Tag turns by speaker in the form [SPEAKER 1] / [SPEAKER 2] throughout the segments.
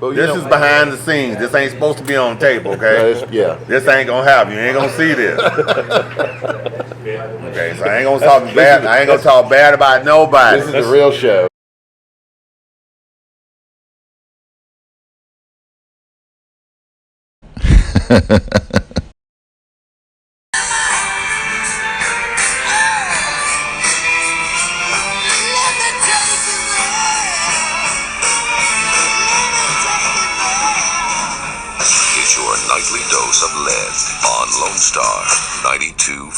[SPEAKER 1] Well,
[SPEAKER 2] this is behind the scenes. This ain't supposed to be on tape, okay?
[SPEAKER 1] Yeah.
[SPEAKER 2] This ain't gonna happen. You ain't gonna see this. Okay, so I ain't gonna talk bad. I ain't gonna talk bad about nobody.
[SPEAKER 1] This is the real show.
[SPEAKER 3] Get your nightly dose of lead on Lone Star 92.5.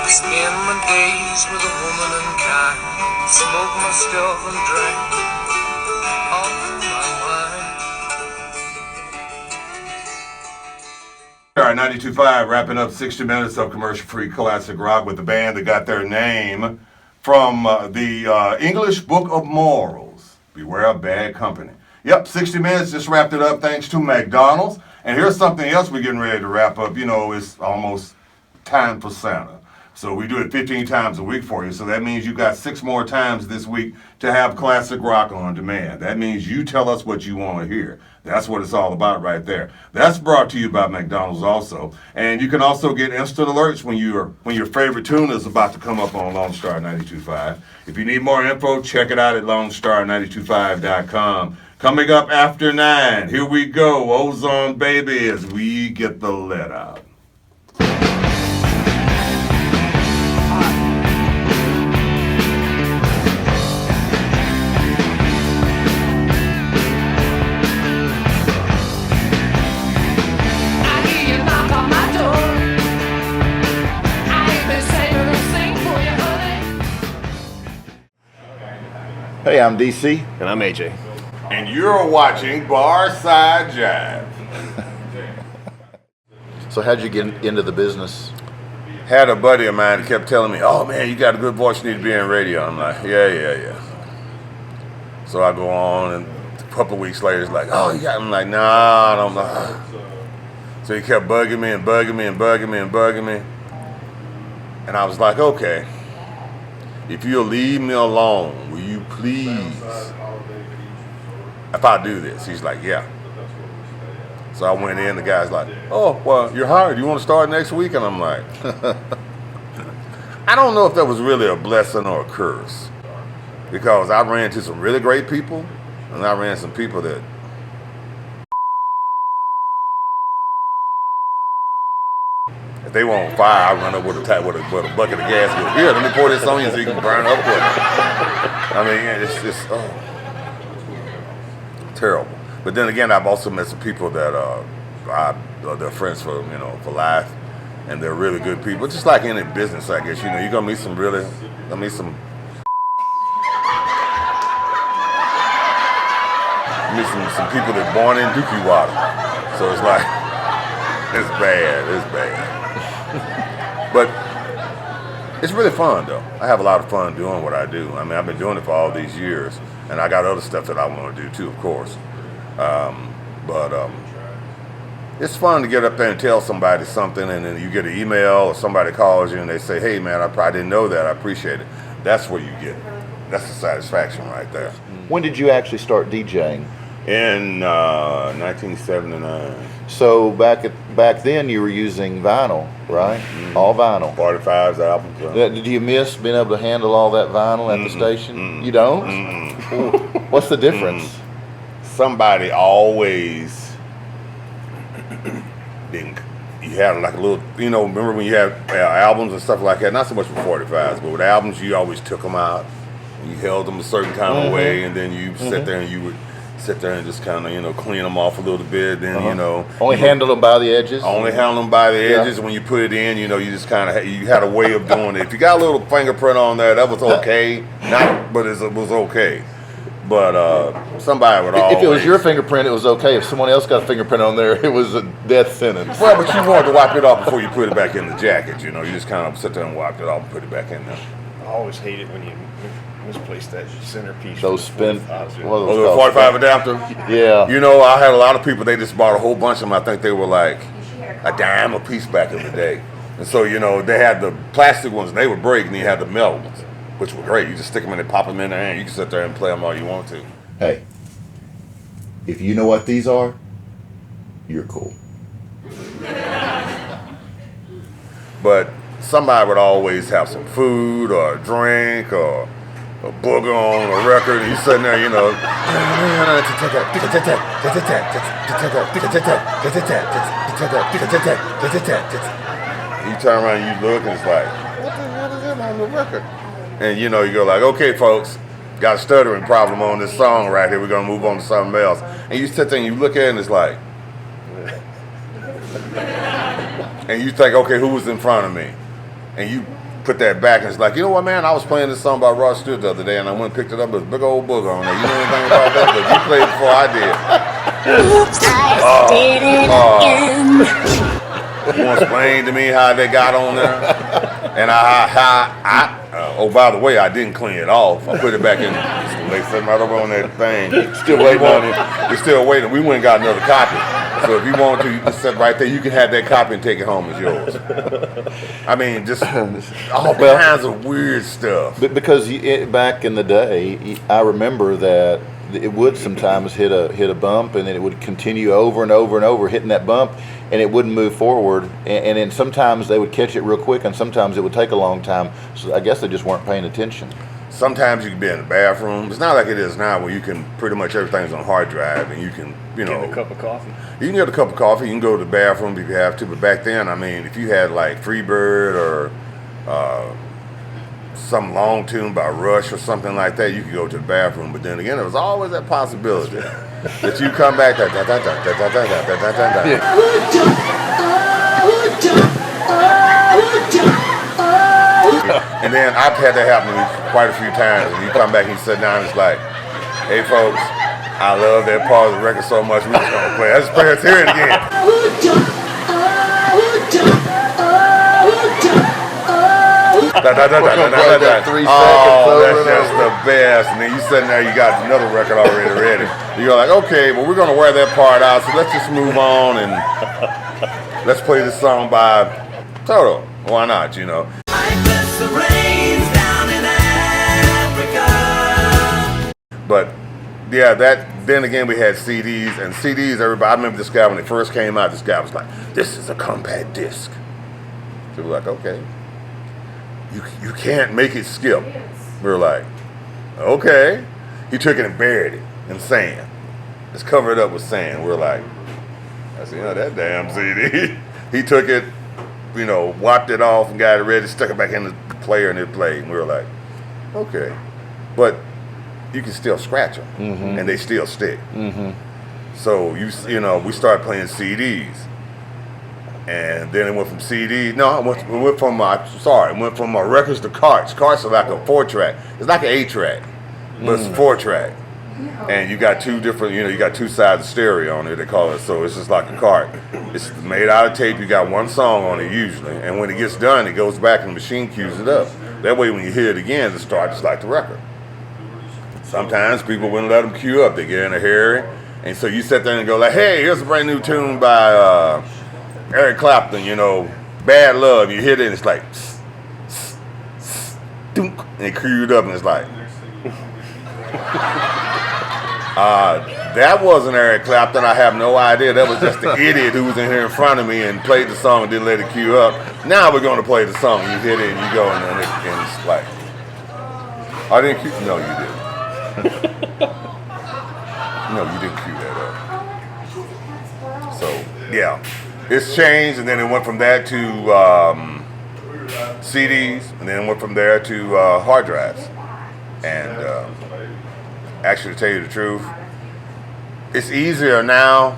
[SPEAKER 4] Spend my days with a woman and kind, smoke my stuff and drink all my wine.
[SPEAKER 2] All right, 92.5, wrapping up 60 minutes of commercial-free classic rock with the band that got their name from the English Book of Morals, Beware of Bad Company. Yep, 60 minutes, just wrapped it up thanks to McDonald's. And here's something else we're getting ready to wrap up. You know, it's almost time for Santa. So we do it 15 times a week for you. So that means you got 6 more times this week to have classic rock on demand. That means you tell us what you want to hear. That's what it's all about right there. That's brought to you by McDonald's also. And you can also get instant alerts when your favorite tune is about to come up on Lone Star 92.5. If you need more info, check it out at LoneStar925.com. Coming up after 9, here we go, Ozone Baby, as we get the let out.
[SPEAKER 1] Hey, I'm DC.
[SPEAKER 5] And I'm AJ.
[SPEAKER 2] And you're watching Barside Jive.
[SPEAKER 1] So how'd you get into the business?
[SPEAKER 2] Had a buddy of mine that kept telling me, oh man, you got a good voice, you need to be in radio. I'm like, yeah. So I go on, and a couple of weeks later, it's like, oh, you got, I'm like, nah, I don't know. So he kept bugging me. And I was like, okay, if you'll leave me alone, will you please, if I do this? He's like, yeah. So I went in, the guy's like, oh, well, you're hired. You want to start next week? And I'm like, I don't know if that was really a blessing or a curse. Because I ran into some really great people, and I ran some people that if they want fire, I run up with a bucket of gas and go, here, let me pour this on you so you can burn up with it. I mean, it's just, terrible. But then again, I've also met some people that they're friends for life, and they're really good people. Just like any business, I guess. You're gonna meet some people that born in dookie water. So it's like, it's bad. But it's really fun, though. I have a lot of fun doing what I do. I mean, I've been doing it for all these years, and I got other stuff that I want to do too, of course. But it's fun to get up there and tell somebody something, and then you get an email or somebody calls you and they say, hey man, I didn't know that, I appreciate it. That's where you get, that's the satisfaction right there.
[SPEAKER 1] When did you actually start DJing?
[SPEAKER 2] In 1979.
[SPEAKER 1] So back then you were using vinyl, right? Mm-hmm. All vinyl.
[SPEAKER 2] 45's albums.
[SPEAKER 1] Did you miss being able to handle all that vinyl at the station? You don't? What's the difference?
[SPEAKER 2] Somebody always didn't. You had like a little, remember when you had albums and stuff like that? Not so much with 45s, but with albums, you always took them out. And you held them a certain kind of way, and then you sit there and you would sit there and just kind of, clean them off a little bit. Then,
[SPEAKER 1] only handle them by the edges.
[SPEAKER 2] Only handle them by the edges. When you put it in, you just kind of, you had a way of doing it. If you got a little fingerprint on there, that was okay. But it was okay. But somebody would always.
[SPEAKER 1] If it was your fingerprint, it was okay. If someone else got a fingerprint on there, it was a death sentence.
[SPEAKER 2] Well, but you wanted to wipe it off before you put it back in the jacket. You just kind of sit there and wipe it off and put it back in there.
[SPEAKER 5] I always hate it when you misplace that centerpiece.
[SPEAKER 1] Those spin.
[SPEAKER 2] The 45 adapter?
[SPEAKER 1] Yeah.
[SPEAKER 2] I had a lot of people, they just bought a whole bunch of them. I think they were like a dime a piece back in the day. And so, you know, they had the plastic ones, and they would break, and you had the metal ones, which were great. You just stick them in and pop them in there, and you can sit there and play them all you want to.
[SPEAKER 1] Hey, if you know what these are, you're cool.
[SPEAKER 2] But somebody would always have some food or a drink or a booger on a record, and you sitting there, you know. You turn around and you look, and it's like, what the hell is that on the record? And you know, you go like, okay, folks, got a stuttering problem on this song right here. We're gonna move on to something else. And you sit there and you look at it, and it's like, and you think, okay, who was in front of me? And you put that back, and it's like, you know what, man? I was playing this song by Rod Stewart the other day, and I went and picked it up. There's a big old booger on there. You know anything about that? But you played before I did.
[SPEAKER 6] Oops, I did it again.
[SPEAKER 2] You want to explain to me how they got on there? And oh, by the way, I didn't clean it off. I put it back in. They sitting right over on that thing.
[SPEAKER 1] Still waiting on it.
[SPEAKER 2] You're still waiting. We went and got another copy. So if you want to, you can sit right there. You can have that copy and take it home as yours. I mean, just all kinds of weird stuff.
[SPEAKER 1] But because back in the day, I remember that it would sometimes hit a bump, and then it would continue over and over and over, hitting that bump, and it wouldn't move forward. And then sometimes they would catch it real quick, and sometimes it would take a long time. So I guess they just weren't paying attention.
[SPEAKER 2] Sometimes you can be in the bathroom. It's not like it is now where you can pretty much everything's on hard drive, and you can, you know.
[SPEAKER 5] Get a cup of coffee.
[SPEAKER 2] You can get a cup of coffee. You can go to the bathroom if you have to. But back then, I mean, if you had like Freebird or some long tune by Rush or something like that, you could go to the bathroom. But then again, there was always that possibility that you come back. And then I've had that happen to me quite a few times. And you come back and you sit down, and it's like, hey folks, I love that part of the record so much, we're just gonna play it. Let's play it, hear it again.
[SPEAKER 1] That 3 seconds
[SPEAKER 2] oh,
[SPEAKER 1] over
[SPEAKER 2] that's
[SPEAKER 1] and
[SPEAKER 2] just
[SPEAKER 1] over.
[SPEAKER 2] the best. And then you sitting there, you got another record already ready. You're like, okay, well, we're gonna wear that part out, so let's just move on and let's play this song by Toto. Why not, you know? But yeah, then again we had CDs, and CDs, everybody, I remember this guy when it first came out, this guy was like, this is a compact disc. So we're like, okay. You can't make it skip. We were like, okay. He took it and buried it in sand. Just covered it up with sand. We're like, I said, that damn CD. He took it, wiped it off and got it ready, stuck it back in the player, and it played. And we were like, okay. But you can still scratch them, and they still stick. So we started playing CDs, and then it went from CDs. No, it went from records to carts. Carts are like a 4-track. It's like an 8-track, but it's a 4-track. And you got two different, you got two sides of stereo on it, they call it. So it's just like a cart. It's made out of tape. You got one song on it usually, and when it gets done, it goes back and the machine cues it up. That way, when you hear it again, it starts just like the record. Sometimes people wouldn't let them cue up. They get in a hurry. And so you sit there and go like, hey, here's a brand new tune by Eric Clapton, Bad Love. You hit it and it's like, dunk, and it cued up and it's like, that wasn't Eric Clapton. I have no idea. That was just the idiot who was in here in front of me and played the song and didn't let it cue up. Now we're going to play the song. You hit it and you go and it's like, I didn't cue. No, you didn't. No, you didn't cue that up. So, yeah, it's changed, and then it went from that to CDs, and then it went from there to hard drives. And actually, to tell you the truth, it's easier now,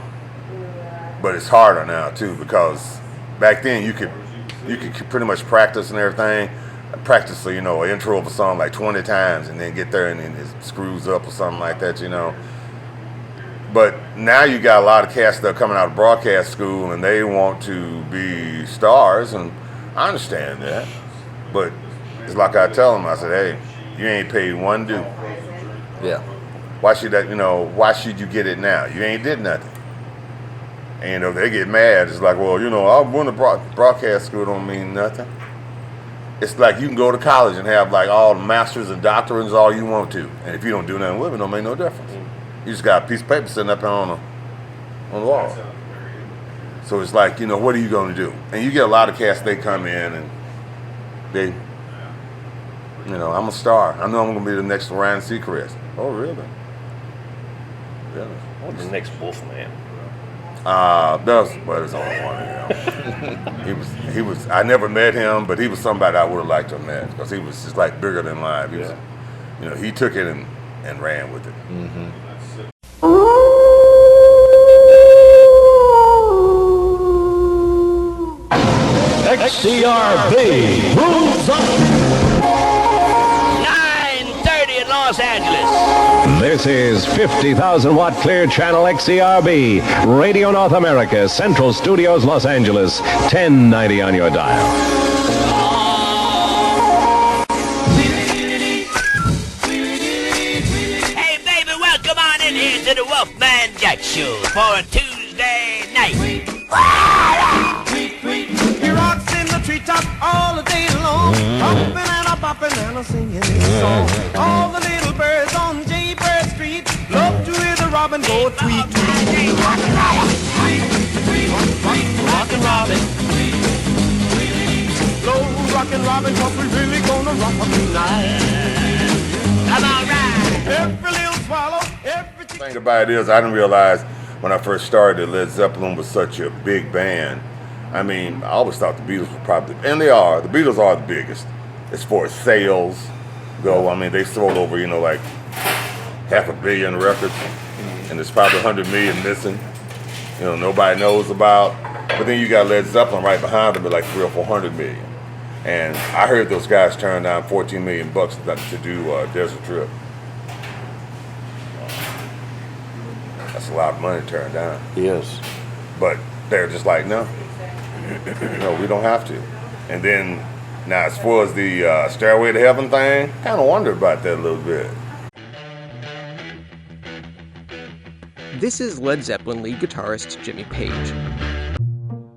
[SPEAKER 2] but it's harder now too, because back then you could pretty much practice and everything. Practice, an intro of a song like 20 times and then get there and it screws up or something like that, But now you got a lot of cats that are coming out of broadcast school and they want to be stars, and I understand that. But it's like I tell them, I said, hey, you ain't paid one due.
[SPEAKER 1] Yeah.
[SPEAKER 2] Why should that, why should you get it now? You ain't did nothing.
[SPEAKER 7] And they get mad. It's like, well, I went to broadcast school don't mean nothing. It's like you can go to college and have like all the masters and doctorates all you want to. And if you don't do nothing with it, don't make no difference. You just got a piece of paper sitting up on the wall. So it's like, what are you going to do? And you get a lot of cats, they come in and they, I'm a star. I know I'm going to be the next Ryan Seacrest. Oh, really? Really?
[SPEAKER 5] What's the next Wolfman?
[SPEAKER 7] There's only one. He was. I never met him, but he was somebody I would have liked to have met because he was just like bigger than life. He was, he took it and ran with it.
[SPEAKER 1] Mm-hmm.
[SPEAKER 8] XCRB moves on.
[SPEAKER 9] 9:30 in Los Angeles.
[SPEAKER 8] This is 50,000 watt clear channel XCRB, Radio North America, Central Studios, Los Angeles, 1090 on your dial.
[SPEAKER 9] Hey, baby, welcome on in here to the Wolfman Jack Show for a Tuesday night.
[SPEAKER 4] He rocks in the treetop all the day long, hopping and a bopping and a singing his song. All the little birds on Jaybird Street love to hear the robin go tweet, tweet. Rockin' Robin, rockin' Robin, slow rockin' Robin, 'cause we really gonna rock 'em tonight.
[SPEAKER 9] Come on, right.
[SPEAKER 4] Every little swallow, every
[SPEAKER 7] The thing about it is, I didn't realize when I first started that Led Zeppelin was such a big band. I mean, I always thought the Beatles were probably, and they are. The Beatles are the biggest as far as sales go. I mean, they sold over, like 500 million records, and there's probably 100 million missing. Nobody knows about. But then you got Led Zeppelin right behind them at like 300 or 400 million. And I heard those guys turn down $14 million to do Desert Trip. That's a lot of money to turn down.
[SPEAKER 1] Yes.
[SPEAKER 7] But they're just like, no, we don't have to. And then, now as far as the Stairway to Heaven thing, kind of wonder about that a little bit.
[SPEAKER 10] This is Led Zeppelin lead guitarist Jimmy Page.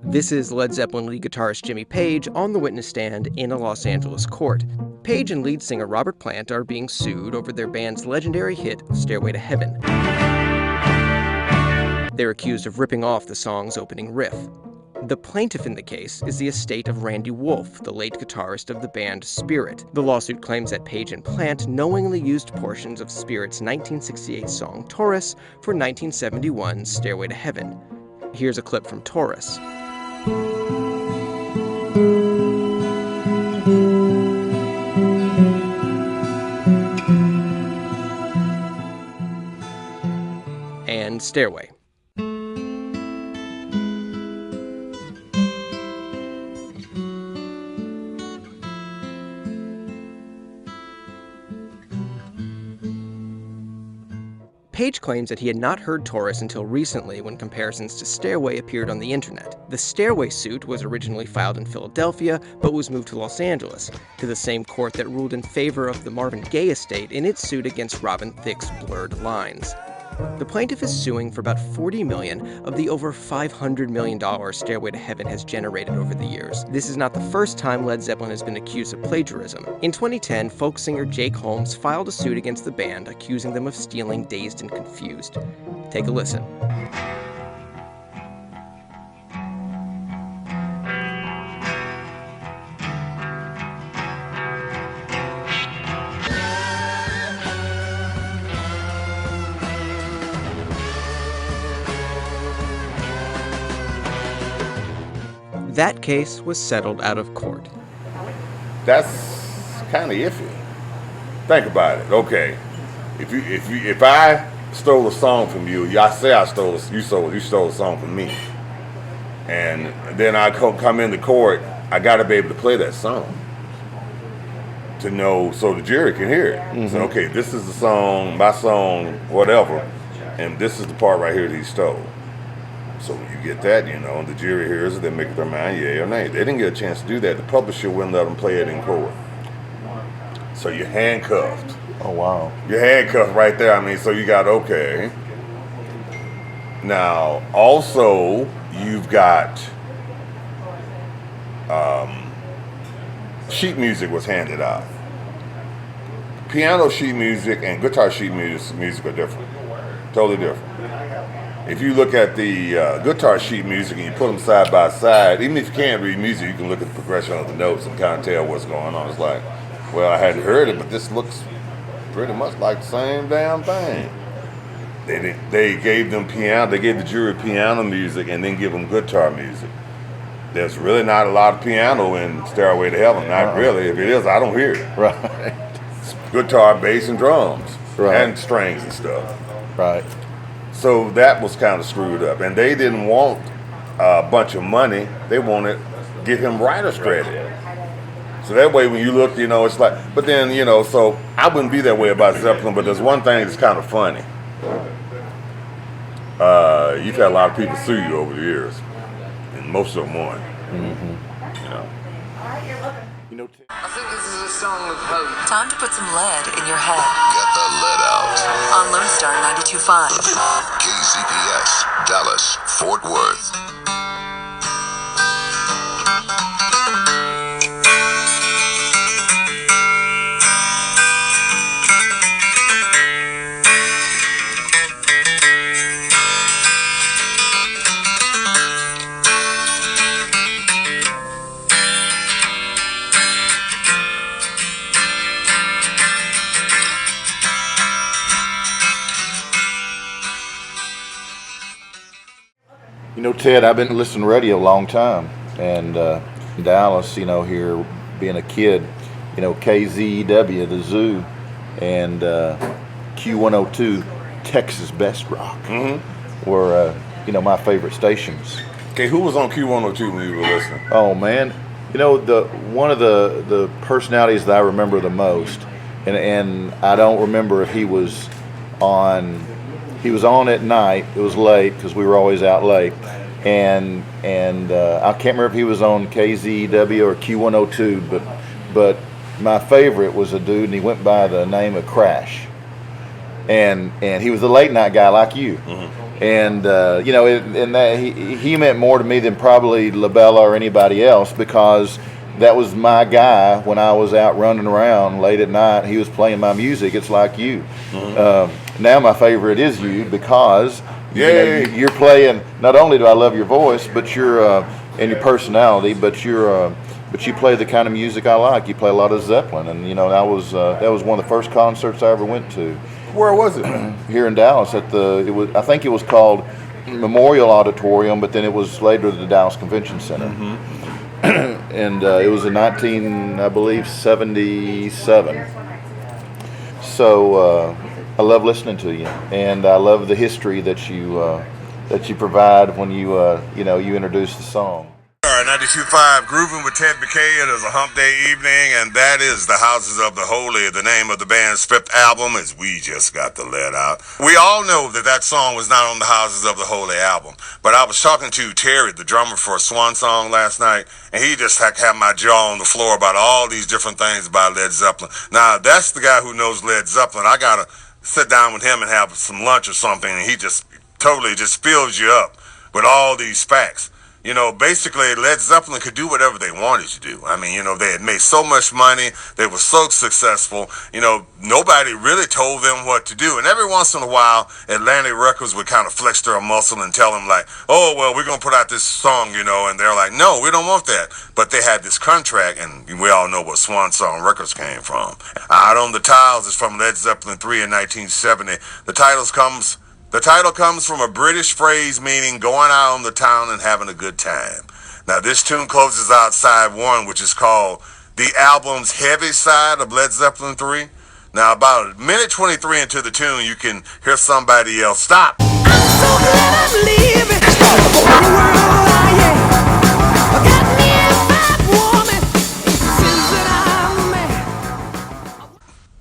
[SPEAKER 10] This is Led Zeppelin lead guitarist Jimmy Page on the witness stand in a Los Angeles court. Page and lead singer Robert Plant are being sued over their band's legendary hit, Stairway to Heaven. They're accused of ripping off the song's opening riff. The plaintiff in the case is the estate of Randy Wolf, the late guitarist of the band Spirit. The lawsuit claims that Page and Plant knowingly used portions of Spirit's 1968 song Taurus for 1971's Stairway to Heaven. Here's a clip from Taurus. And Stairway. Page claims that he had not heard Taurus until recently when comparisons to Stairway appeared on the internet. The Stairway suit was originally filed in Philadelphia, but was moved to Los Angeles, to the same court that ruled in favor of the Marvin Gaye estate in its suit against Robin Thicke's Blurred Lines. The plaintiff is suing for about $40 million of the over $500 million Stairway to Heaven has generated over the years. This is not the first time Led Zeppelin has been accused of plagiarism. In 2010, folk singer Jake Holmes filed a suit against the band, accusing them of stealing Dazed and Confused. Take a listen. That case was settled out of court.
[SPEAKER 7] That's kind of iffy. Think about it. Okay, if I stole a song from you, I say you stole a song from me, and then I come into court, I got to be able to play that song to know, so the jury can hear it. Mm-hmm. So okay, this is the song, my song, whatever, and this is the part right here that he stole. So when you get that, the jury hears it, they make up their mind, yay or nay. They didn't get a chance to do that. The publisher wouldn't let them play it in court. So you're handcuffed.
[SPEAKER 1] Oh, wow.
[SPEAKER 7] You're handcuffed right there. So you got, okay, Now, also, you've got sheet music was handed out. Piano sheet music and guitar sheet music are different. Totally different. If you look at the guitar sheet music and you put them side by side, even if you can't read music, you can look at the progression of the notes and kind of tell what's going on. It's like, well, I hadn't heard it, but this looks pretty much like the same damn thing. They gave them piano, they gave the jury piano music and then give them guitar music. There's really not a lot of piano in Stairway to Heaven. Not really. If it is, I don't hear it.
[SPEAKER 1] Right.
[SPEAKER 7] It's guitar, bass, and drums.
[SPEAKER 1] Right.
[SPEAKER 7] And strings and stuff.
[SPEAKER 1] Right.
[SPEAKER 7] So that was kind of screwed up. And they didn't want a bunch of money. They wanted to give him writer's credit. So that way when you look, you know, it's like, but then, you know, so I wouldn't be that way about Zeppelin, but there's one thing that's kind of funny. You've had a lot of people sue you over the years, and most of them won.
[SPEAKER 1] Mm-hmm.
[SPEAKER 7] You know.
[SPEAKER 11] I think this is a song of hope. Time to put some lead in your head.
[SPEAKER 3] Get the lead out.
[SPEAKER 11] On Lone Star 92.5.
[SPEAKER 3] KZPS, Dallas, Fort Worth.
[SPEAKER 1] You know, Ted, I've been listening to radio a long time, and in Dallas, you know, here being a kid, you know, KZEW, the Zoo, and Q102, Texas Best Rock, were, you know, my favorite stations.
[SPEAKER 7] Okay, who was on Q102 when you were listening?
[SPEAKER 1] Oh man, you know, one of the personalities that I remember the most, and I don't remember if he was on. He was on at night. It was late because we were always out late, and I can't remember if he was on KZEW or Q102, but my favorite was a dude, and he went by the name of Crash, and he was a late night guy like you, and you know, and that he meant more to me than probably LaBella or anybody else, because that was my guy when I was out running around late at night. He was playing my music. It's like you. Now my favorite is you, because you know, you're playing. Not only do I love your voice, but you're and your personality, but you play the kind of music I like. You play a lot of Zeppelin, and you know that was one of the first concerts I ever went to.
[SPEAKER 7] Where was it?
[SPEAKER 1] Here in Dallas at I think it was called Memorial Auditorium, but then it was later the Dallas Convention Center. And it was in 1977. So I love listening to you, and I love the history that you provide when you introduce the song.
[SPEAKER 2] 92.5 Grooving with Ted McKay. It is a hump day evening, and that is the Houses of the Holy. The name of the band's fifth album is We Just Got the Lead Out. We all know that song was not on the Houses of the Holy album, but I was talking to Terry, the drummer for Swan Song, last night, and he just had my jaw on the floor about all these different things about Led Zeppelin. Now, that's the guy who knows Led Zeppelin. I gotta sit down with him and have some lunch or something, and he just totally just fills you up with all these facts. You know, basically, Led Zeppelin could do whatever they wanted to do. I mean, you know, they had made so much money. They were so successful. You know, nobody really told them what to do. And every once in a while, Atlantic Records would kind of flex their muscle and tell them, like, oh, well, we're going to put out this song, you know. And they're like, no, we don't want that. But they had this contract, and we all know where Swan Song Records came from. Out on the Tiles is from Led Zeppelin 3 in 1970. The title comes from a British phrase meaning going out on the town and having a good time. Now, this tune closes out side one, which is called the album's heavy side of Led Zeppelin 3. Now, about a minute 23 into the tune, you can hear somebody else stop.
[SPEAKER 4] I'm so glad I'm leaving the world I am. Got me a bad woman. Says that I'm mad.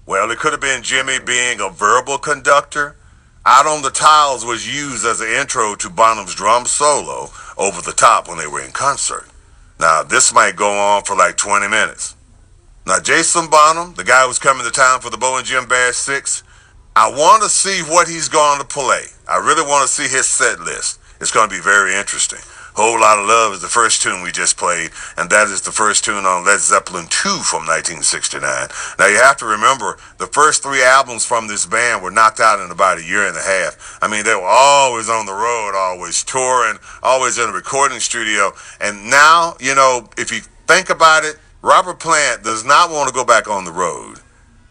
[SPEAKER 2] Well, it could have been Jimmy being a verbal conductor. Out on the Tiles was used as an intro to Bonham's drum solo over the top when they were in concert. Now, this might go on for like 20 minutes. Now, Jason Bonham, the guy who's coming to town for the Bo and Jim Bass 6, I want to see what he's going to play.
[SPEAKER 3] I really want to see his set list. It's going to be very interesting. Whole Lot of Love is the first tune we just played, and that is the first tune on Led Zeppelin 2 from 1969. Now, you have to remember, the first 3 albums from this band were knocked out in about a year and a half. I mean, they were always on the road, always touring, always in a recording studio. And now, you know, if you think about it, Robert Plant does not want to go back on the road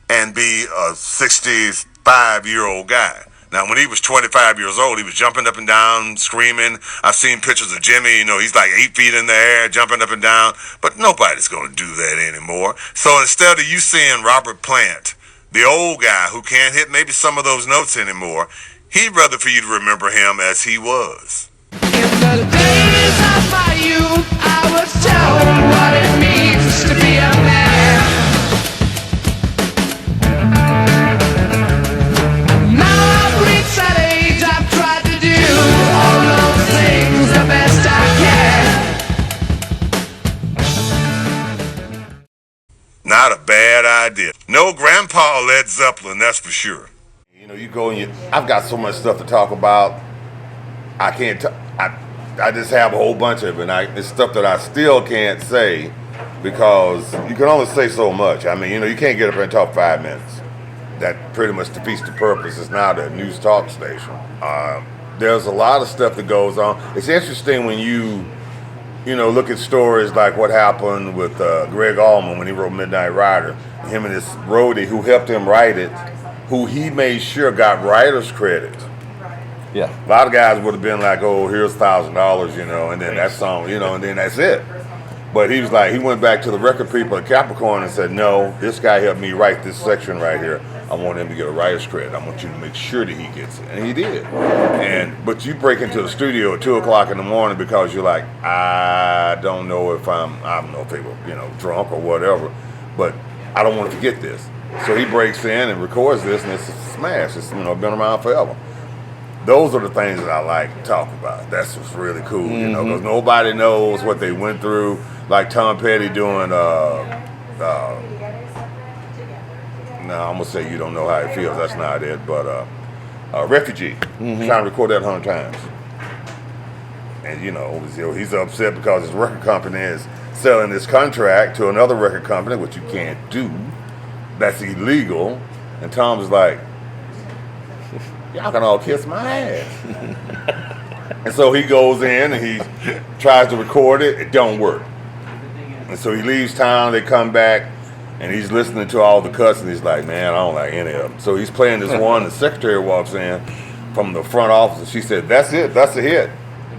[SPEAKER 3] and be a 65-year-old guy. Now, when he was 25 years old, he was jumping up and down, screaming. I've seen pictures of Jimmy, you know, he's like 8 feet in the air, jumping up and down. But nobody's going to do that anymore. So instead of you seeing Robert Plant, the old guy who can't hit maybe some of those notes anymore, he'd rather for you to remember him as he was.
[SPEAKER 4] In the days of my youth, I was told what it means to be a man.
[SPEAKER 3] Not a bad idea. No Grandpa Led Zeppelin, that's for sure.
[SPEAKER 7] You know, you go and I've got so much stuff to talk about. I can't. I just have a whole bunch of it. And it's stuff that I still can't say because you can only say so much. I mean, you know, you can't get up and talk 5 minutes. That pretty much defeats the purpose. It's not a news talk station. There's a lot of stuff that goes on. It's interesting when you know, look at stories like what happened with Greg Allman when he wrote Midnight Rider. Him and his roadie who helped him write it, who he made sure got writer's credit.
[SPEAKER 1] Yeah.
[SPEAKER 7] A lot of guys would have been like, oh, here's $1,000, you know, and then that song, you know, and then that's it. But he was like, he went back to the record people at Capricorn and said, no, this guy helped me write this section right here. I want him to get a writer's credit. I want you to make sure that he gets it. And he did. But you break into the studio at 2 o'clock in the morning because you're like, I don't know if I don't know if they were, you know, drunk or whatever, but I don't want to forget this. So he breaks in and records this, and it's a smash. It's, you know, been around forever. Those are the things that I like to talk about. That's what's really cool, you know, because nobody knows what they went through. Like Tom Petty doing, now I'm gonna say you don't know how it feels. That's not it, but Refugee. Trying to record that 100 times, and you know he's upset because his record company is selling this contract to another record company, which you can't do. That's illegal. And Tom's like, y'all can all kiss my ass. And so he goes in and he tries to record it. It don't work. And so he leaves town. They come back. And he's listening to all the cuts, and he's like, man, I don't like any of them. So he's playing this one, the secretary walks in from the front office, and she said, that's it, that's a hit.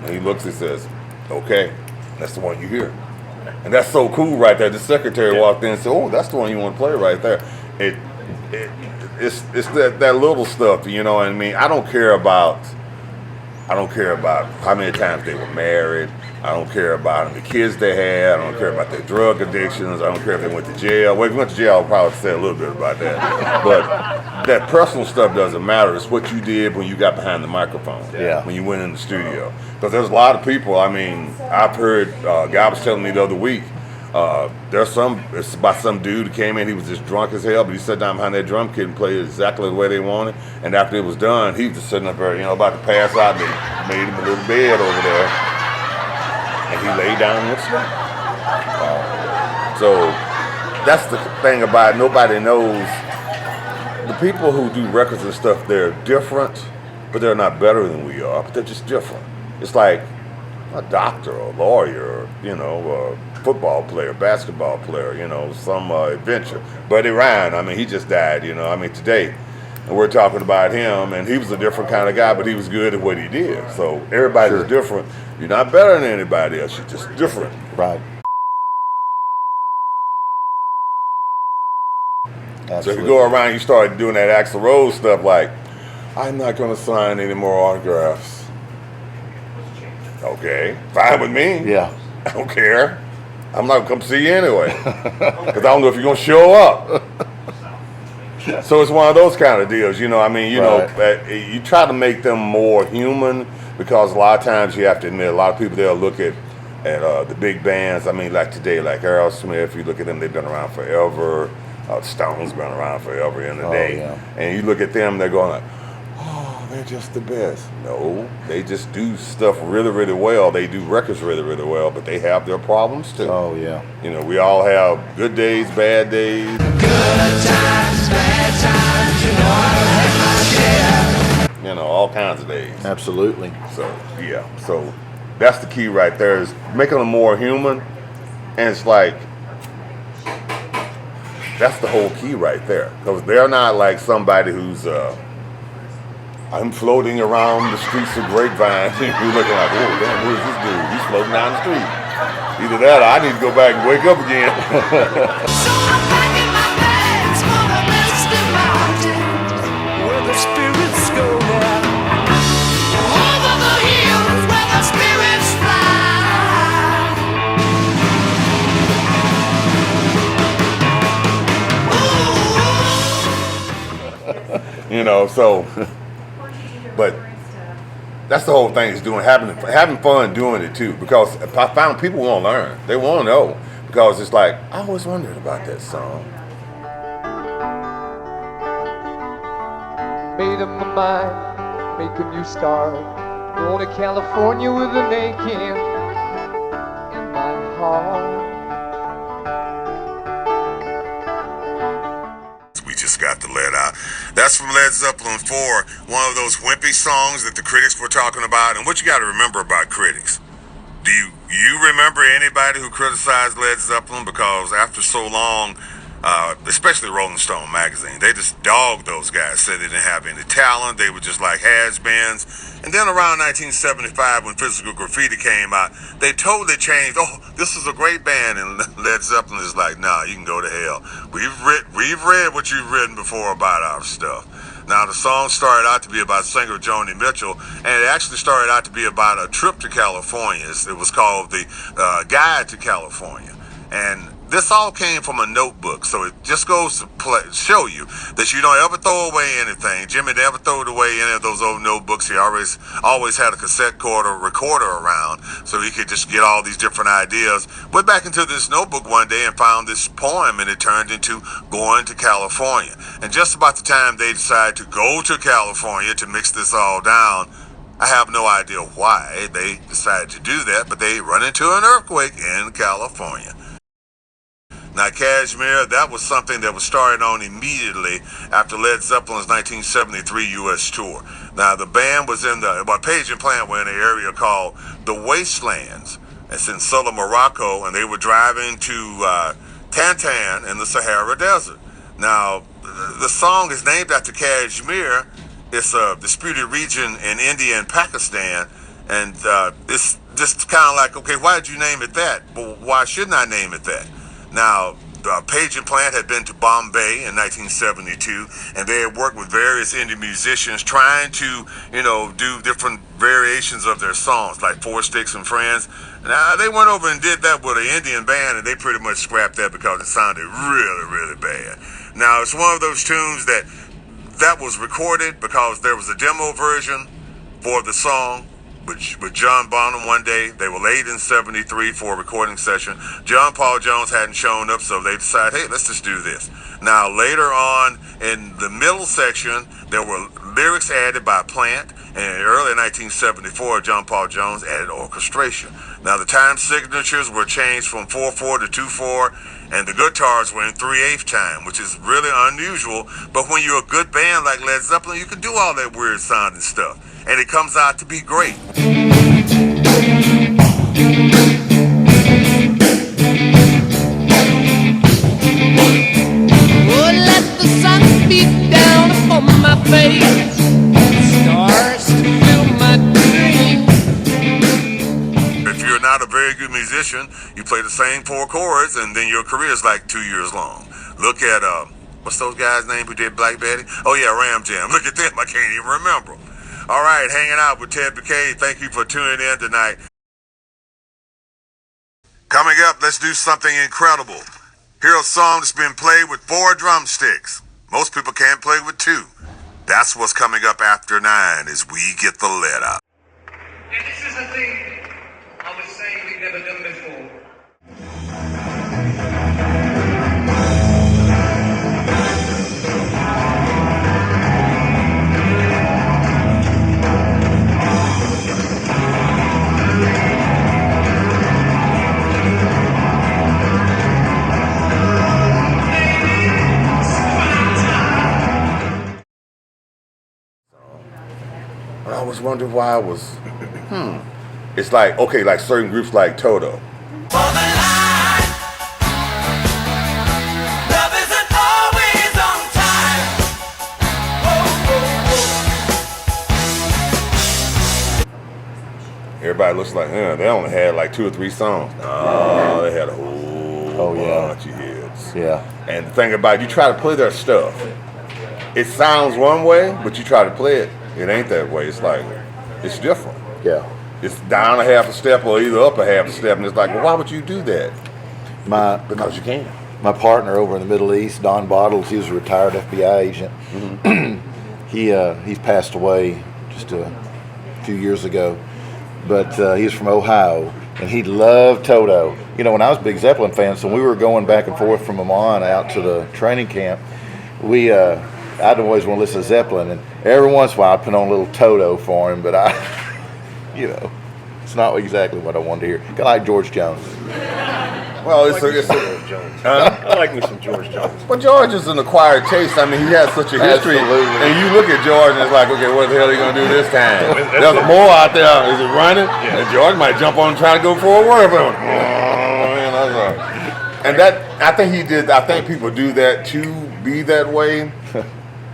[SPEAKER 7] And he looks and says, okay, that's the one you hear. And that's so cool right there. The secretary walked in and said, oh, that's the one you want to play right there. It's that little stuff, you know what I mean? I don't care about how many times they were married. I don't care about the kids they had. I don't care about their drug addictions. I don't care if they went to jail. Well, if you went to jail, I'll probably say a little bit about that. But that personal stuff doesn't matter. It's what you did when you got behind the microphone.
[SPEAKER 1] Yeah.
[SPEAKER 7] When you went in the studio. Because there's a lot of people. I mean, I've heard, a guy was telling me the other week, it's about some dude who came in, he was just drunk as hell, but he sat down behind that drum kit and played it exactly the way they wanted. And after it was done, he was just sitting up there, you know, about to pass out. They made him a little bed over there. And he laid down and went to sleep. So that's the thing about it. Nobody knows. The people who do records and stuff, they're different, but they're not better than we are, but they're just different. It's like a doctor, a lawyer, you know, a football player, basketball player, you know, some adventure. Buddy Ryan, I mean, he just died, you know, I mean, today. And we're talking about him, and he was a different kind of guy, but he was good at what he did. So everybody's different. You're not better than anybody else. You're just different.
[SPEAKER 1] Right. Absolutely.
[SPEAKER 7] So if you go around, you start doing that Axl Rose stuff like, I'm not going to sign any more autographs. Okay, fine with me.
[SPEAKER 1] Yeah.
[SPEAKER 7] I don't care. I'm not going to come see you anyway. Because I don't know if you're going to show up. So it's one of those kind of deals, you know. I mean, you know, you try to make them more human because a lot of times you have to admit, a lot of people they'll look at the big bands. I mean, like today, like Aerosmith. You look at them; they've been around forever. Stones been around forever in the day,
[SPEAKER 1] yeah.
[SPEAKER 7] And you look at them, they're going like, oh, they're just the best. No, they just do stuff really, really well. They do records really, really well, but they have their problems too.
[SPEAKER 1] Oh, yeah.
[SPEAKER 7] You know, we all have good days, bad days.
[SPEAKER 4] Good times, bad times, you know I had my share.
[SPEAKER 7] You know, all kinds of days.
[SPEAKER 1] Absolutely.
[SPEAKER 7] So, yeah. So, that's the key right there, is making them more human. And it's like, that's the whole key right there. Because they're not like somebody who's, I'm floating around the streets of Grapevine. You're looking like, oh, damn, who is this dude? He's floating down the street. Either that or I need to go back and wake up again.
[SPEAKER 4] So I'm packing my bags for the Misty Mountains, where the spirits go now. Over the hills where the spirits fly.
[SPEAKER 7] You know, so, but that's the whole thing, is having fun doing it too. Because I found people want to learn. They want to know. Because it's like, I always wondered about that song.
[SPEAKER 12] Made up my mind, make a new start. Going to California with an aching in my heart.
[SPEAKER 3] We just got the let out. That's from Led Zeppelin 4, one of those wimpy songs that the critics were talking about. And what you got to remember about critics, do you remember anybody who criticized Led Zeppelin? Because after so long, especially Rolling Stone magazine, they just dogged those guys, said they didn't have any talent, they were just like has-beens. And then around 1975, when Physical Graffiti came out, they totally changed. Oh, this is a great band. And Led Zeppelin is like, nah, you can go to hell. We've read what you've written before about our stuff. Now, the song started out to be about singer Joni Mitchell, and it actually started out to be about a trip to California. It was called the Guide to California. And this all came from a notebook, so it just goes to show you that you don't ever throw away anything. Jimmy never threw away any of those old notebooks. He always had a cassette recorder around, so he could just get all these different ideas. Went back into this notebook one day and found this poem, and it turned into Going to California. And just about the time they decided to go to California to mix this all down, I have no idea why they decided to do that, but they run into an earthquake in California. Now, Kashmir, that was something that was started on immediately after Led Zeppelin's 1973 U.S. tour. Now, the band was Page and Plant were in an area called the Wastelands. It's in southern Morocco, and they were driving to Tantan in the Sahara Desert. Now, the song is named after Kashmir. It's a disputed region in India and Pakistan, and it's just kind of like, okay, why did you name it that? Well, why shouldn't I name it that? Now, Page and Plant had been to Bombay in 1972, and they had worked with various indie musicians trying to, do different variations of their songs, like Four Sticks and Friends. Now, they went over and did that with an Indian band, and they pretty much scrapped that because it sounded really, really bad. Now, it's one of those tunes that was recorded because there was a demo version for the song with John Bonham one day. They were late in 73 for a recording session. John Paul Jones hadn't shown up, so they decided, hey, let's just do this. Now, later on in the middle section, there were lyrics added by Plant, and in early 1974, John Paul Jones added orchestration. Now, the time signatures were changed from 4/4 to 2/4, and the guitars were in 3/8 time, which is really unusual. But when you're a good band like Led Zeppelin, you can do all that weird sounding stuff, and it comes out to be great.
[SPEAKER 4] Oh, let the sun beat down upon my face, stars to fill my dreams.
[SPEAKER 3] If you're not a very good musician, you play the same 4 chords, and then your career is like 2 years long. Look at, what's those guys' name who did Black Betty? Oh, yeah, Ram Jam. Look at them. I can't even remember them. All right, hanging out with Ted McKay. Thank you for tuning in tonight. Coming up, let's do something incredible. Here's a song that's been played with 4 drumsticks. Most people can't play with 2. That's what's coming up after 9 as we get the let out.
[SPEAKER 13] And this is the thing I was saying we've never done before.
[SPEAKER 7] always wondered why it was, It's like, okay, like certain groups like Toto. Everybody looks like, they only had like 2 or 3 songs. No, they had a whole bunch of hits.
[SPEAKER 1] Yeah.
[SPEAKER 7] And the thing about it, you try to play their stuff. It sounds one way, but you try to play it, it ain't that way. It's like, it's different.
[SPEAKER 1] Yeah.
[SPEAKER 7] It's down a half a step or either up a half a step, and it's like, well, why would you do that? Because you can.
[SPEAKER 1] My partner over in the Middle East, Don Bottles, he was a retired FBI agent. He's passed away just a few years ago, but he's from Ohio, and he loved Toto. You know, when I was a big Zeppelin fan, so we were going back and forth from Amman out to the training camp, I'd always want to listen to Zeppelin, and every once in a while I'd put on a little Toto for him, but it's not exactly what I wanted to hear. Kind of like George Jones.
[SPEAKER 7] Well, it's
[SPEAKER 5] George Jones. I like me some George Jones.
[SPEAKER 7] Well, George is an acquired taste. I mean, he has such a history.
[SPEAKER 1] Absolutely.
[SPEAKER 7] And you look at George and it's like, okay, what the hell are you going to do this time? There's more out there. Is it running? Yeah. And George might jump on and try to go for a word. And I think people do that to be that way.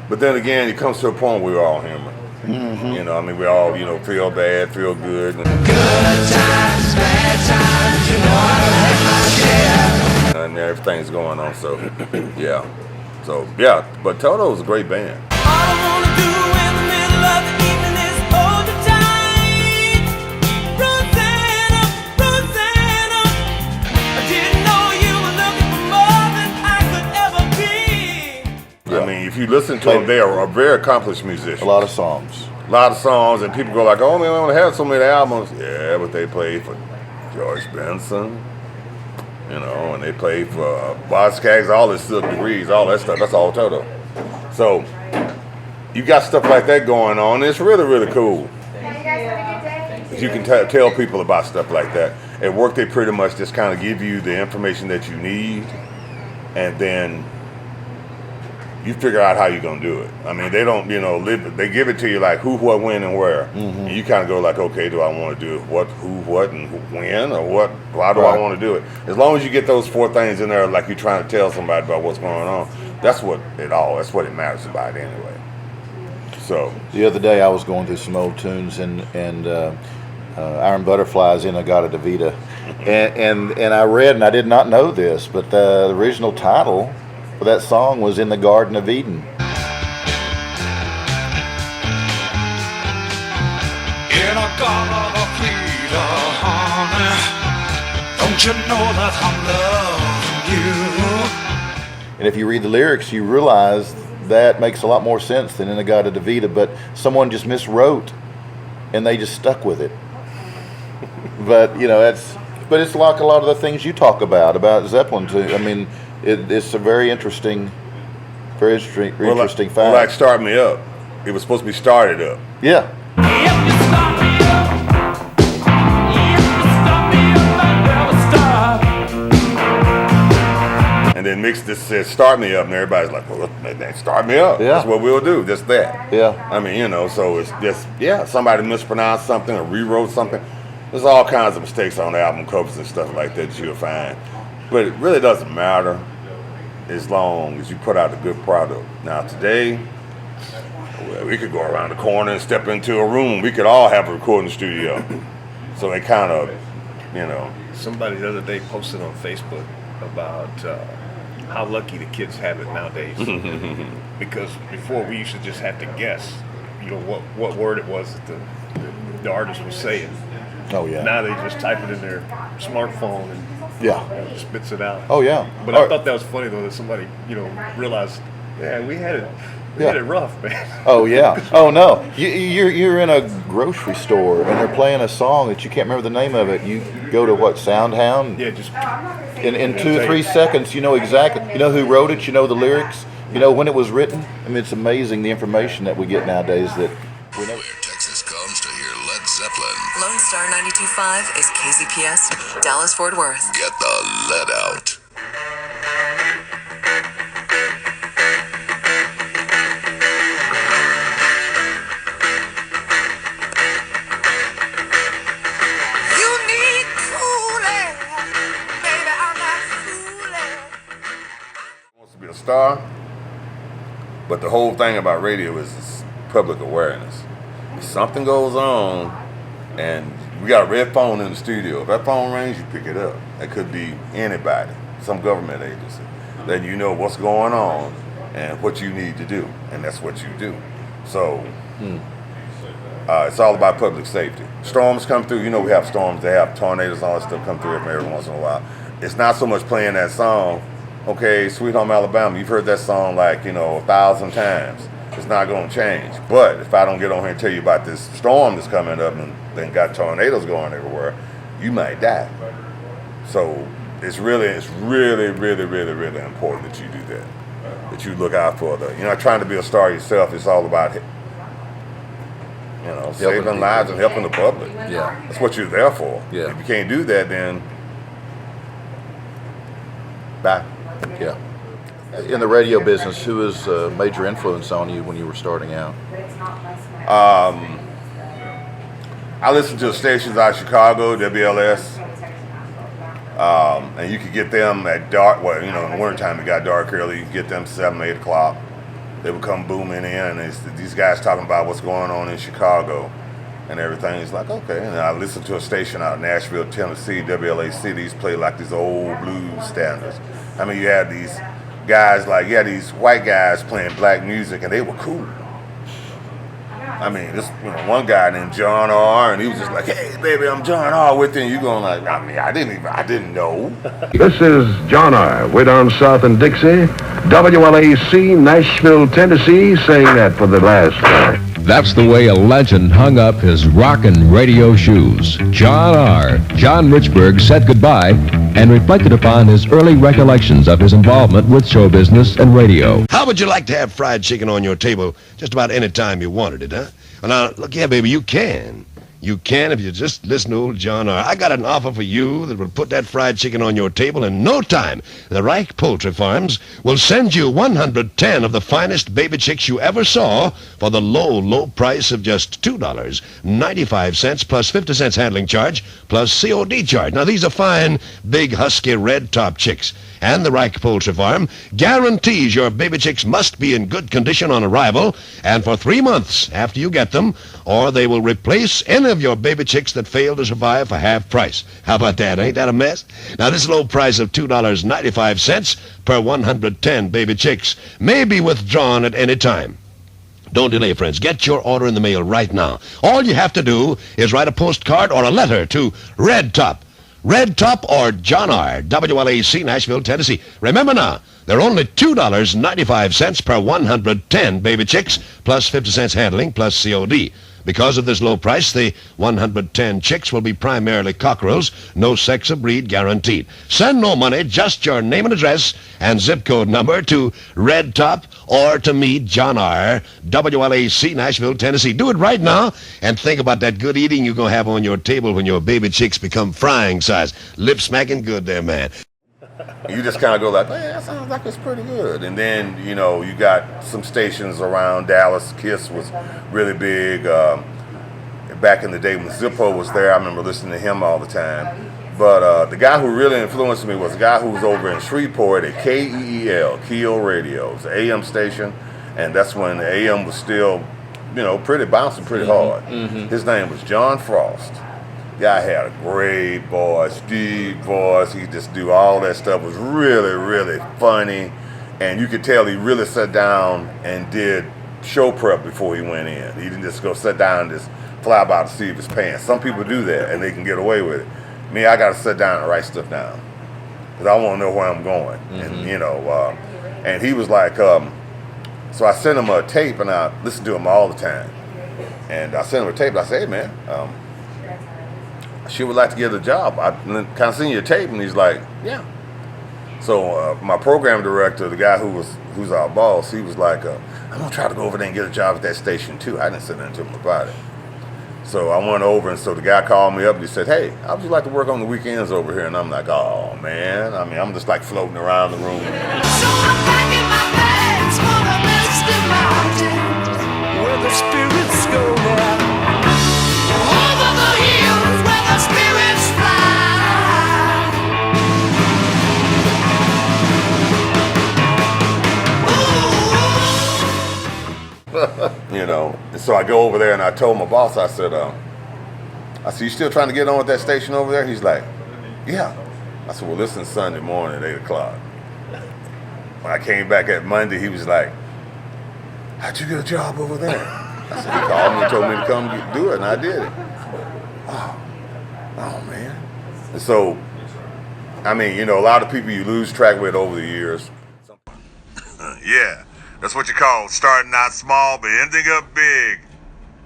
[SPEAKER 7] But then again, it comes to a point where we're all human. Mm-hmm. You know, I mean, we all, feel bad, feel good. Good times, bad times, and everything's going on, so, yeah. So, yeah, but Toto was a great band.
[SPEAKER 4] All I wanna do in the middle of the evening is hold you tight. Rosanna, Rosanna, I didn't know you were looking for more than I could ever be.
[SPEAKER 7] I mean, if you listen to them, they are a very accomplished musician.
[SPEAKER 1] A lot of songs.
[SPEAKER 7] And people go like, oh, they only have so many albums. Yeah, but they played for George Benson, and they played for Boz Scaggs, all his Silk Degrees, all that stuff. That's all Toto. So you got stuff like that going on. It's really, really cool. You can tell people about stuff like that. At work, they pretty much just kind of give you the information that you need, and then you figure out how you're going to do it. I mean, they don't, they give it to you like who, what, when, and where. Mm-hmm. And you kind of go like, okay, do I want to do it? What, who, what, and when, or what? Why do I want to do it? As long as you get those 4 things in there, like you're trying to tell somebody about what's going on, that's what it matters about anyway. So.
[SPEAKER 1] The other day I was going through some old tunes and Iron Butterflies in Agata Davida. And I read, and I did not know this, but the original title for that song was In the Garden of Eden.
[SPEAKER 4] In a garden of freedom, honey, don't you know that I'm loving you?
[SPEAKER 1] And if you read the lyrics, you realize that makes a lot more sense than In the Garden of Davida, but someone just miswrote and they just stuck with it. But it's like a lot of the things you talk about Zeppelin too. I mean, it's a very interesting fact.
[SPEAKER 7] Well, like Start Me Up. It was supposed to be Started Up.
[SPEAKER 1] Yeah.
[SPEAKER 7] And then Mix this says Start Me Up, and everybody's like, well, Start Me Up.
[SPEAKER 1] Yeah.
[SPEAKER 7] That's what we'll do, just that.
[SPEAKER 1] Yeah.
[SPEAKER 7] I mean, so it's just, somebody mispronounced something or rewrote something. There's all kinds of mistakes on album covers and stuff like that you'll find. But it really doesn't matter as long as you put out a good product. Now today, we could go around the corner and step into a room. We could all have a recording studio. So it kind of,
[SPEAKER 5] Somebody the other day posted on Facebook about how lucky the kids have it nowadays. Because before we used to just have to guess, what word it was that the artist was saying.
[SPEAKER 1] Oh yeah.
[SPEAKER 5] Now they just type it in their smartphone and it spits it out.
[SPEAKER 1] Oh yeah.
[SPEAKER 5] But I thought that was funny though that somebody realized, we had it rough, man.
[SPEAKER 1] Oh yeah. Oh no. You're in a grocery store and they're playing a song that you can't remember the name of it. You go to SoundHound?
[SPEAKER 5] Yeah, just
[SPEAKER 1] in 2 or 3 seconds you know exactly. You know who wrote it. You know the lyrics. You know when it was written. I mean, it's amazing the information that we get nowadays that we never.
[SPEAKER 3] Texas comes to hear Led Zeppelin.
[SPEAKER 11] Lone Star 92.5 is KZPS, Dallas Fort Worth.
[SPEAKER 3] Get the lead out.
[SPEAKER 7] star. But the whole thing about radio is public awareness. If something goes on, and we got a red phone in the studio, if that phone rings, you pick it up. It could be anybody, some government agency, letting you know what's going on and what you need to do, and that's what you do. So it's all about public safety. Storms come through. You know we have storms. They have tornadoes, all that stuff come through every once in a while. It's not so much playing that song. Okay, Sweet Home Alabama, you've heard that song 1,000 times. It's not going to change. But if I don't get on here and tell you about this storm that's coming up and then got tornadoes going everywhere, you might die. So it's really important that you do that. That you look out for you're not trying to be a star yourself. It's all about saving lives and helping the public.
[SPEAKER 1] Yeah.
[SPEAKER 7] That's what you're there for.
[SPEAKER 1] Yeah.
[SPEAKER 7] If you can't do that, then bye.
[SPEAKER 1] Yeah. In the radio business, who was a major influence on you when you were starting out?
[SPEAKER 7] I listened to stations out of Chicago, WLS, and you could get them at dark. Well, in the wintertime it got dark early. You could get them 7, 8 o'clock. They would come booming in, and these guys talking about what's going on in Chicago and everything. It's like, okay. And I listened to a station out of Nashville, Tennessee, WLAC. These play like these old blues standards. I mean, you had these guys these white guys playing black music, and they were cool. I mean, this one guy named John R, and he was just like, "Hey, baby, I'm John R with you." And you going like, I didn't know.
[SPEAKER 8] This is John R. Way down south in Dixie, WLAC, Nashville, Tennessee, saying that for the last time.
[SPEAKER 14] That's the way a legend hung up his rockin' radio shoes. John R. John Richburg said goodbye and reflected upon his early recollections of his involvement with show business and radio.
[SPEAKER 15] How would you like to have fried chicken on your table just about any time you wanted it, huh? Well, now, look here, baby, you can. You can if you just listen to old John R. I got an offer for you that will put that fried chicken on your table in no time. The Reich Poultry Farms will send you 110 of the finest baby chicks you ever saw for the low price of just $2.95 plus 50 cents handling charge plus COD charge. Now, these are fine, big, husky, red-top chicks. And the Reich Poultry Farm guarantees your baby chicks must be in good condition on arrival and for 3 months after you get them, or they will replace any of your baby chicks that fail to survive for half price. How about that? Ain't that a mess? Now, this low price of $2.95 per 110 baby chicks may be withdrawn at any time. Don't delay, friends. Get your order in the mail right now. All you have to do is write a postcard or a letter to Red Top or John R., WLAC, Nashville, Tennessee. Remember now, they're only $2.95 per 110 baby chicks, plus 50 cents handling, plus COD. Because of this low price, the 110 chicks will be primarily cockerels, no sex or breed guaranteed. Send no money, just your name and address and zip code number to Red Top or to me, John R., WLAC, Nashville, Tennessee. Do it right now and think about that good eating you're going to have on your table when your baby chicks become frying size. Lip smacking good there, man.
[SPEAKER 7] You just kind of go like, man, that sounds like it's pretty good. And then, you got some stations around Dallas. Kiss was really big. Back in the day when Zippo was there, I remember listening to him all the time. But the guy who really influenced me was a guy who was over in Shreveport at KEEL, Keel Radio. It was an AM station, and that's when the AM was still, bouncing pretty hard. Mm-hmm. His name was John Frost. Guy had a great voice, deep voice. He just do all that stuff. Was really, really funny. And you could tell he really sat down and did show prep before he went in. He didn't just go sit down and just fly by the seat of his pants. Some people do that and they can get away with it. Me, I got to sit down and write stuff down because I want to know where I'm going. Mm-hmm. And he was like, so I sent him a tape and I listened to him all the time. And I sent him a tape and I said, hey, man, she would like to get a job. I kind of seen your tape, and he's like, yeah. So my program director, the guy who's our boss, he was like, I'm gonna try to go over there and get a job at that station too. I didn't say nothing to him about it. So I went over, and so the guy called me up and he said, hey, how would you like to work on the weekends over here? And I'm like, oh man. I mean, I'm just like floating around the room. So I'm packing my bags for the misty mountains where the spirits go now. Over the hills where the spirits fly. So I go over there and I told my boss, I said, you still trying to get on with that station over there? He's like, yeah. I said, well, listen, Sunday morning at 8 o'clock. When I came back at Monday, he was like, how'd you get a job over there? I said, he called me and told me to come do it, and I did it. Oh man. And so, I mean, a lot of people you lose track with over the years.
[SPEAKER 3] Yeah, that's what you call starting out small but ending up big.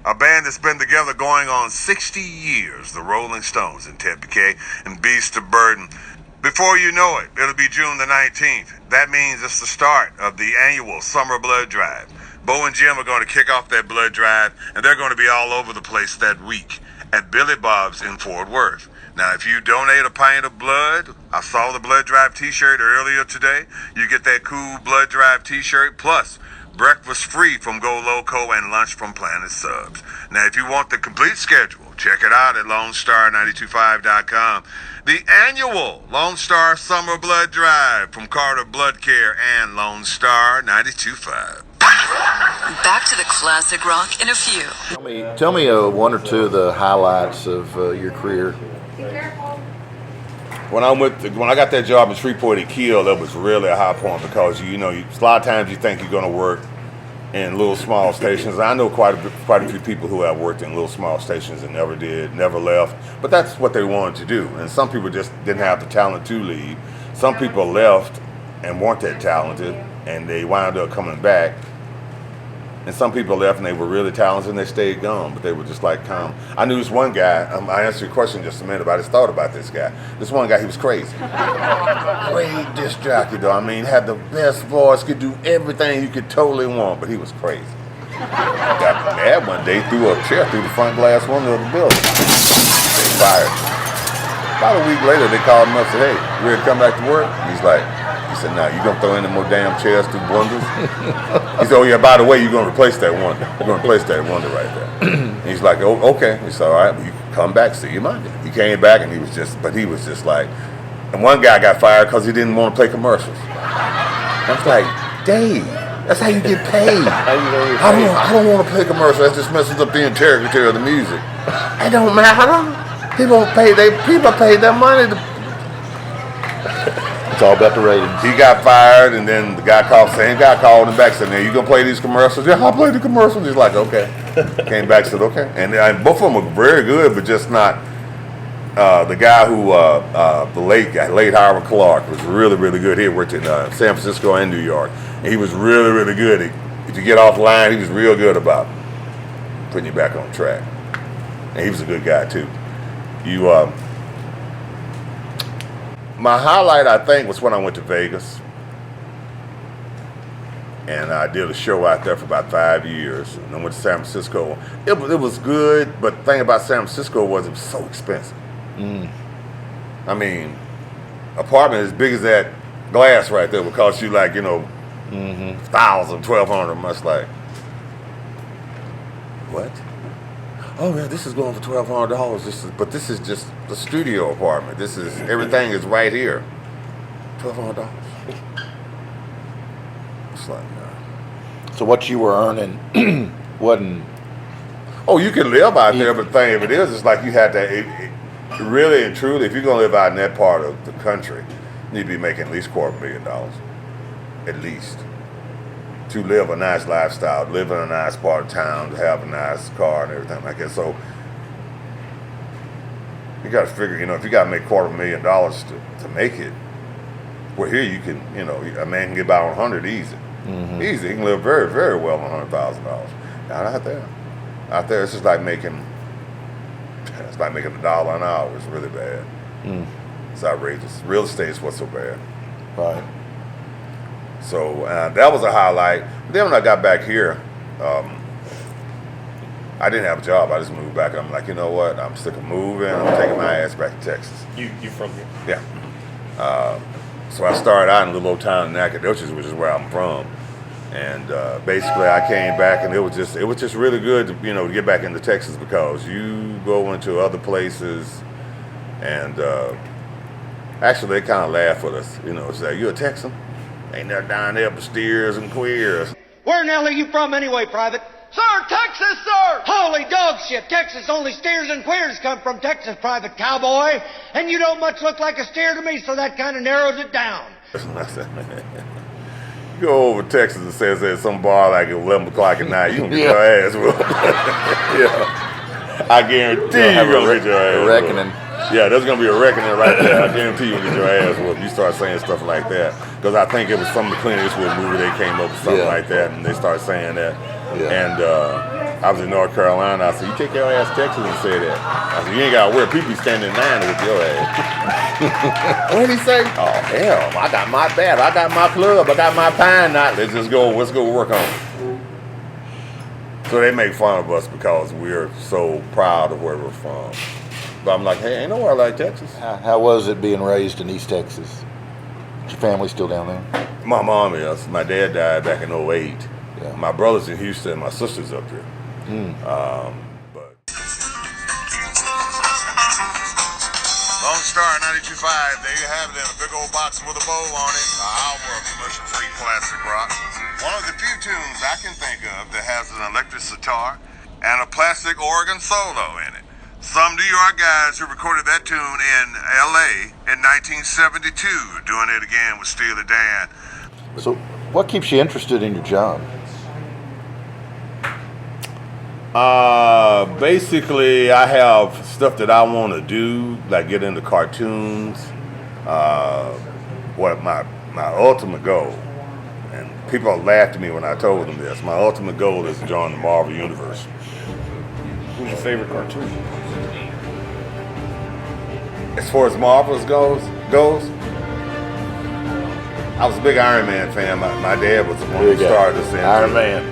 [SPEAKER 3] A band that's been together going on 60 years, the Rolling Stones and Ted McKay and Beast of Burden. Before you know it, it'll be June the 19th. That means it's the start of the annual Summer Blood Drive. Bo and Jim are going to kick off that blood drive, and they're going to be all over the place that week at Billy Bob's in Fort Worth. Now, if you donate a pint of blood, I saw the blood drive t-shirt earlier today, you get that cool blood drive t-shirt, plus breakfast free from Go Loco and lunch from Planet Subs. Now, if you want the complete schedule, check it out at LoneStar925.com. The annual Lone Star Summer Blood Drive from Carter Blood Care and Lone Star 92.5.
[SPEAKER 11] Back to the classic rock in a few.
[SPEAKER 1] Tell me one or two of the highlights of your career.
[SPEAKER 7] When I got that job in Shreveport at Kiel, that was really a high point because a lot of times you think you're going to work in little small stations. I know quite a few people who have worked in little small stations and never left. But that's what they wanted to do. And some people just didn't have the talent to leave. Some people left and weren't that talented, and they wound up coming back. And some people left and they were really talented and they stayed gone, but they were just like calm. I knew this one guy, I answered your question just a minute, but I just thought about this guy. This one guy, he was crazy. Great disc jockey though. I mean, had the best voice, could do everything you could totally want, but he was crazy. Got mad one day, threw a chair through the front glass window of the building. They fired him. About a week later, they called him up and said, hey, you ready to come back to work? He said, nah, you gonna throw any more damn chairs through windows? He said, oh yeah, by the way, you're gonna replace that window. You're gonna replace that window right there. And he's like, oh, okay. He said, all right, well, you can come back, see you Monday. He came back and he was just like, and one guy got fired because he didn't want to play commercials. I was like, Dave, that's how you get paid. I don't want to play commercials. That just messes up the integrity of the music. It don't matter. People pay their money to.
[SPEAKER 1] It's all about the ratings.
[SPEAKER 7] He got fired, and then the same guy called him back, said, "Now you gonna play these commercials?" Yeah, I'll play the commercials. He's like, "Okay." Came back, said, "Okay," and both of them were very good, but just not. The guy who the late Howard Clark was really, really good. He had worked in San Francisco and New York, and he was really, really good. If you get off the line, he was real good about putting you back on track, and he was a good guy too. My highlight, I think, was when I went to Vegas. And I did a show out there for about 5 years. And I went to San Francisco. It was good, but the thing about San Francisco was it was so expensive. I mean, apartment as big as that glass right there would cost you like, $1,000, $1,200 a month. Like, what? Oh yeah, this is going for $1,200. But this is just the studio apartment. Everything is right here. $1,200. It's like, no.
[SPEAKER 1] So what you were earning wasn't.
[SPEAKER 7] Oh, you can live out there, but the thing of it is, it's like you had to. Really and truly, if you're gonna live out in that part of the country, you need to be making at least $250,000, at least, to live a nice lifestyle, live in a nice part of town, to have a nice car and everything like that. So you got to figure, if you got to make $250,000 to make it, well, here you can, a man can get by on 100 easy. Easy, he can live very, very well on $100,000. Not out there. Out there, it's just like making. It's like making $1 an hour. It's really bad. It's outrageous. Real estate is what's so bad.
[SPEAKER 1] Right.
[SPEAKER 7] So that was a highlight. Then when I got back here, I didn't have a job. I just moved back. I'm like, you know what? I'm sick of moving. I'm taking my ass back to Texas.
[SPEAKER 5] You from here?
[SPEAKER 7] Yeah. So I started out in a little old town in Nacogdoches, which is where I'm from. And basically, I came back, and it was just really good to to get back into Texas, because you go into other places, and actually they kind of laugh at us. Say, "You a Texan? Ain't nothing down there but steers and queers."
[SPEAKER 16] Where in the hell are you from anyway, Private? Sir, Texas, sir! Holy dog shit! Texas, only steers and queers come from Texas, private cowboy. And you don't much look like a steer to me, so that kind of narrows it down.
[SPEAKER 7] You go over to Texas and says there's some bar like at 11 o'clock at night, you gonna get your ass whooped. Yeah. I guarantee you're gonna get your ass whooped.
[SPEAKER 1] Reckoning.
[SPEAKER 7] Yeah, there's gonna be a reckoning right there. I guarantee you'll get your ass whooped. You start saying stuff like that. Because I think it was some of the Clint Eastwood movie they came up with something like that, and they started saying that. And I was in North Carolina. I said, you take your ass to Texas and say that. I said, you ain't got to worry. People be standing in line with your ass. What did he say? Oh, hell, I got my bat. I got my club. I got my pine knot. Let's go work on it. So they make fun of us because we're so proud of where we're from. But I'm like, hey, ain't nowhere like Texas.
[SPEAKER 1] How was it being raised in East Texas? Is your family still down there?
[SPEAKER 7] My mom is. My dad died back in 08. Yeah. My brother's in Houston. My sister's up there. But
[SPEAKER 3] Lone Star 92.5, there you have it in a big old box with a bow on it. An hour of commercial-free classic rock. One of the few tunes I can think of that has an electric sitar and a plastic organ solo in it. Some New York guys who recorded that tune in L.A. in 1972, doing it again with Steely Dan.
[SPEAKER 1] So, what keeps you interested in your job?
[SPEAKER 7] Basically, I have stuff that I want to do, like get into cartoons. What my ultimate goal, and people laughed at me when I told them this. My ultimate goal is to join the Marvel Universe.
[SPEAKER 5] Who's your favorite cartoon?
[SPEAKER 7] As far as Marvels goes, I was a big Iron Man fan. My dad was the one who started us in
[SPEAKER 1] Iron Man.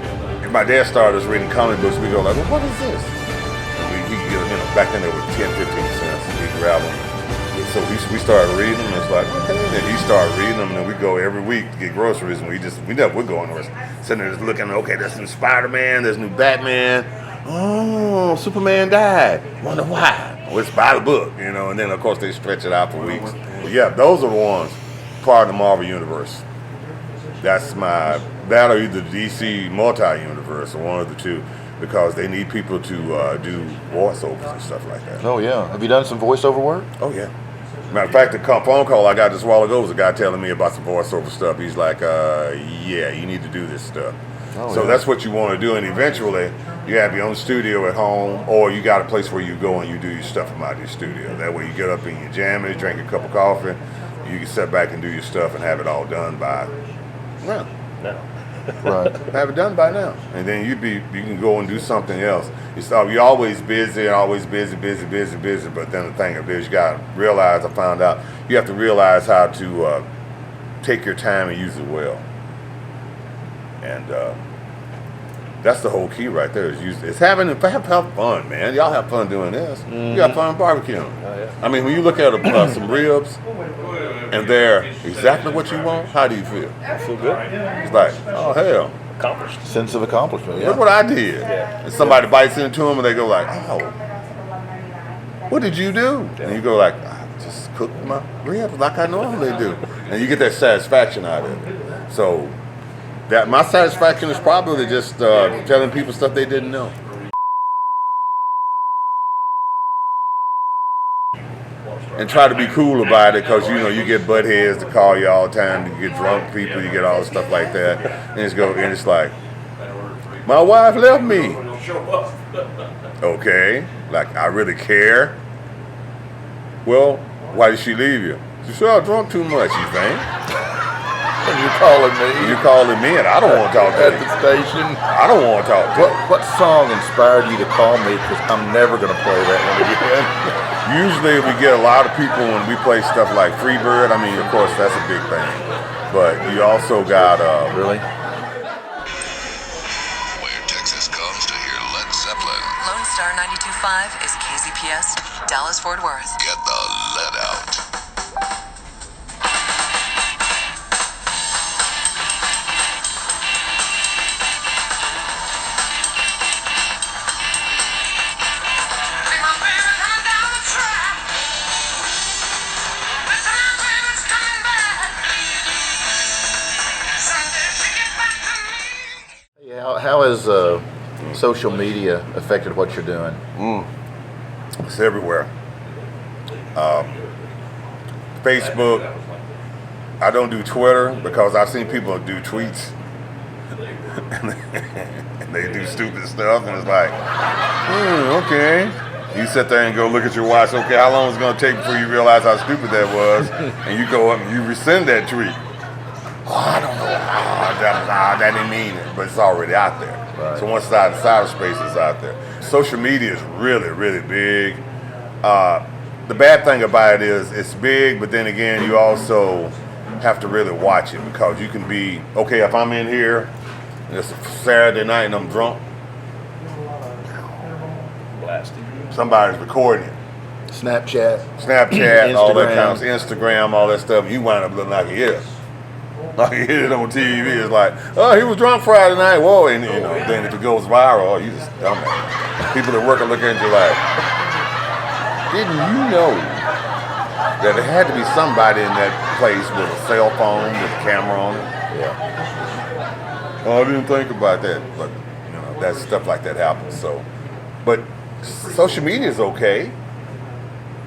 [SPEAKER 7] And my dad started us reading comic books. We go like, well, what is this? And we back then they were 10, 15 cents. And we grab them. And so we started reading them. And it's like, okay. And he started reading them. And then we go every week to get groceries. And we never would go anywhere. Sitting there just looking, okay, there's new Spider-Man. There's new Batman. Oh, Superman died. Wonder why? Well, it's by the book, And then, of course, they stretch it out for weeks. But yeah, those are the ones part of the Marvel Universe. That's that or either DC multi-universe or one of the two, because they need people to do voiceovers and stuff like that.
[SPEAKER 1] Oh, yeah. Have you done some voiceover work?
[SPEAKER 7] Oh, yeah. Matter of fact, the phone call I got just a while ago was a guy telling me about some voiceover stuff. He's like, yeah, you need to do this stuff. So that's what you want to do, and eventually you have your own studio at home, or you got a place where you go and you do your stuff from out of your studio. That way you get up in your jammies, drink a cup of coffee, you can sit back and do your stuff and have it all done by now. Right. Have it done by now. And then you can go and do something else. You're always busy, but then the thing is you got to realize, I found out, you have to realize how to take your time and use it well. And that's the whole key right there. It's have fun, man. Y'all have fun doing this. You got fun barbecuing. I mean, when you look at some ribs and they're exactly what you want, how do you feel?
[SPEAKER 5] I feel good.
[SPEAKER 7] It's like, oh hell,
[SPEAKER 5] accomplished.
[SPEAKER 1] Sense of accomplishment. Yeah.
[SPEAKER 7] Look what I did. And somebody bites into them and they go like, oh, what did you do? And you go like, I just cooked my ribs like I normally do. And you get that satisfaction out of it. So my satisfaction is probably just telling people stuff they didn't know. And try to be cool about it, because you get butt heads to call you all the time. You get drunk people, you get all this stuff like that, and it's like, my wife left me. Okay, like I really care. Well, why did she leave you? She said I drunk too much. You think?
[SPEAKER 1] And you're calling me.
[SPEAKER 7] You're calling me, and I don't want to talk to you.
[SPEAKER 1] At the station.
[SPEAKER 7] I don't want to talk to you.
[SPEAKER 1] What song inspired you to call me? Because I'm never going to play that one again.
[SPEAKER 7] Usually we get a lot of people when we play stuff like Freebird. I mean, of course, that's a big thing. But you also got,
[SPEAKER 1] really?
[SPEAKER 3] Where Texas comes to hear Led Zeppelin.
[SPEAKER 11] Lone Star 92.5 is KZPS, Dallas-Fort Worth.
[SPEAKER 3] Get the lead out.
[SPEAKER 1] How has social media affected what you're doing?
[SPEAKER 7] It's everywhere. Facebook. I don't do Twitter because I've seen people do tweets and they do stupid stuff, and it's like, okay. You sit there and go look at your watch. Okay, how long is it going to take before you realize how stupid that was? And you go up and you rescind that tweet. Oh, I don't know. That didn't mean it, but it's already out there. Right. So one side of cyberspace is out there. Social media is really, really big. The bad thing about it is it's big, but then again, you also have to really watch it because you can be, okay, if I'm in here, and it's a Saturday night and I'm drunk,
[SPEAKER 5] Blasted.
[SPEAKER 7] Somebody's recording it.
[SPEAKER 1] Snapchat,
[SPEAKER 7] all that kind of Instagram, all that stuff. You wind up looking like he is. Like you hit it on TV. It's like, oh, he was drunk Friday night. Whoa, and you know, then if it goes viral, oh, you just dumbass. People that work are looking at you like, didn't you know that there had to be somebody in that place with a cell phone with a camera on it? Yeah. Oh, I didn't think about that, but you know, that stuff like that happens. So, but social media is okay,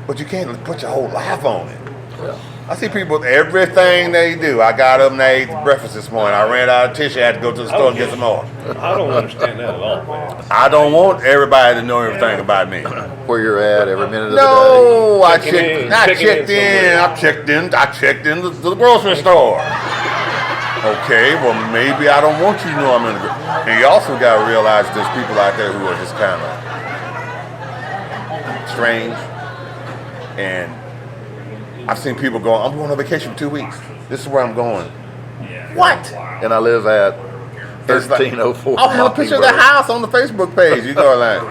[SPEAKER 7] but you can't put your whole life on it. Yeah. I see people with everything they do. I got up and I ate breakfast this morning. I ran out of tissue. I had to go to the store and get some more.
[SPEAKER 5] I don't understand that at all, man.
[SPEAKER 7] I don't want everybody to know everything about me.
[SPEAKER 1] Where you're at every minute of the day.
[SPEAKER 7] No, I checked in the grocery store. Okay, well maybe I don't want you to know I'm in the grocery. And you also got to realize there's people out there who are just kind of strange. And I've seen people go, I'm going on vacation for 2 weeks. This is where I'm going. What?
[SPEAKER 1] And I live at 1304.
[SPEAKER 7] I'll have a picture of the house on the Facebook page. You go like,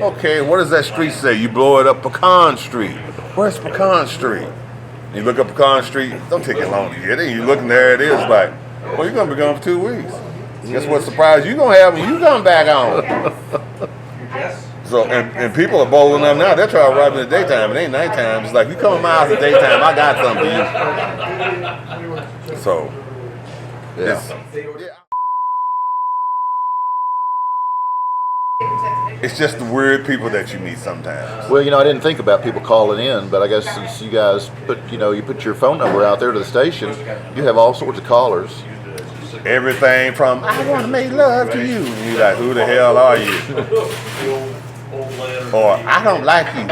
[SPEAKER 7] okay, what does that street say? You blow it up Pecan Street. Where's Pecan Street? You look up Pecan Street, don't take it long to get it. You look and there it is like, well, you're going to be gone for 2 weeks. Guess what surprise you going to have when you come back on? So, and people are bold enough now, they're trying to arrive in the daytime. It ain't nighttime. It's like, you come to my house in the daytime, I got something for you. So, it's just the weird people that you meet sometimes.
[SPEAKER 1] Well, you know, I didn't think about people calling in, but I guess since you guys you put your phone number out there to the station, you have all sorts of callers.
[SPEAKER 7] Everything from, I want to make love to you. And you're like, who the hell are you? Or, I don't like you.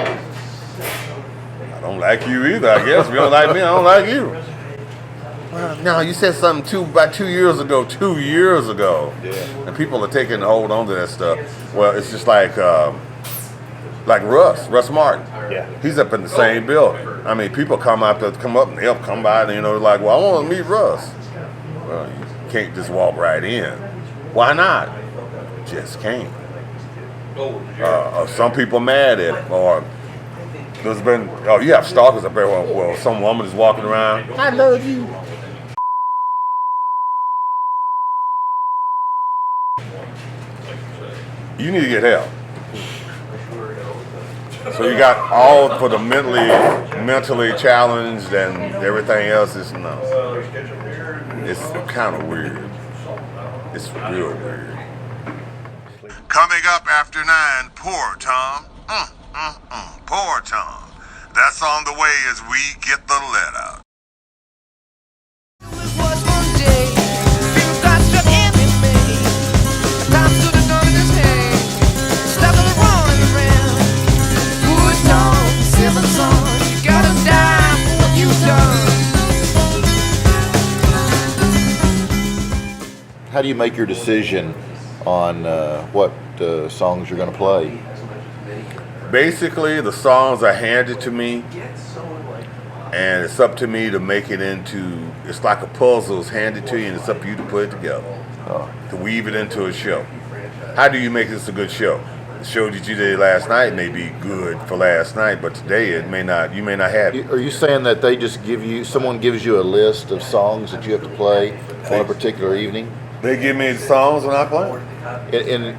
[SPEAKER 7] I don't like you either, I guess. If you don't like me, I don't like you. Well, no, you said something about 2 years ago. 2 years ago. Yeah. And people are taking a hold on to that stuff. Well, it's just like Russ Martin. Yeah. He's up in the same building. I mean, people come up and they'll come by and, like, well, I want to meet Russ. Well, you can't just walk right in. Why not? Just can't. Some people mad at it, or there's been, you have stalkers up there. Well, some woman is walking around, I love you. You need to get help. So you got all for the mentally challenged and everything else is no. It's kind of weird. It's real weird.
[SPEAKER 3] Coming up after 9, Poor Tom. Poor Tom. That's on the way as we get the let out.
[SPEAKER 1] How do you make your decision on what songs you're going to play?
[SPEAKER 7] Basically, the songs are handed to me, and it's up to me to make it into, it's like a puzzle. It's handed to you, and it's up to you to put it together, to weave it into a show. How do you make this a good show? The show that you did last night may be good for last night, but today it may not. You may not have it.
[SPEAKER 1] Are you saying that they just someone gives you a list of songs that you have to play on a particular evening?
[SPEAKER 7] They give me the songs and I play them.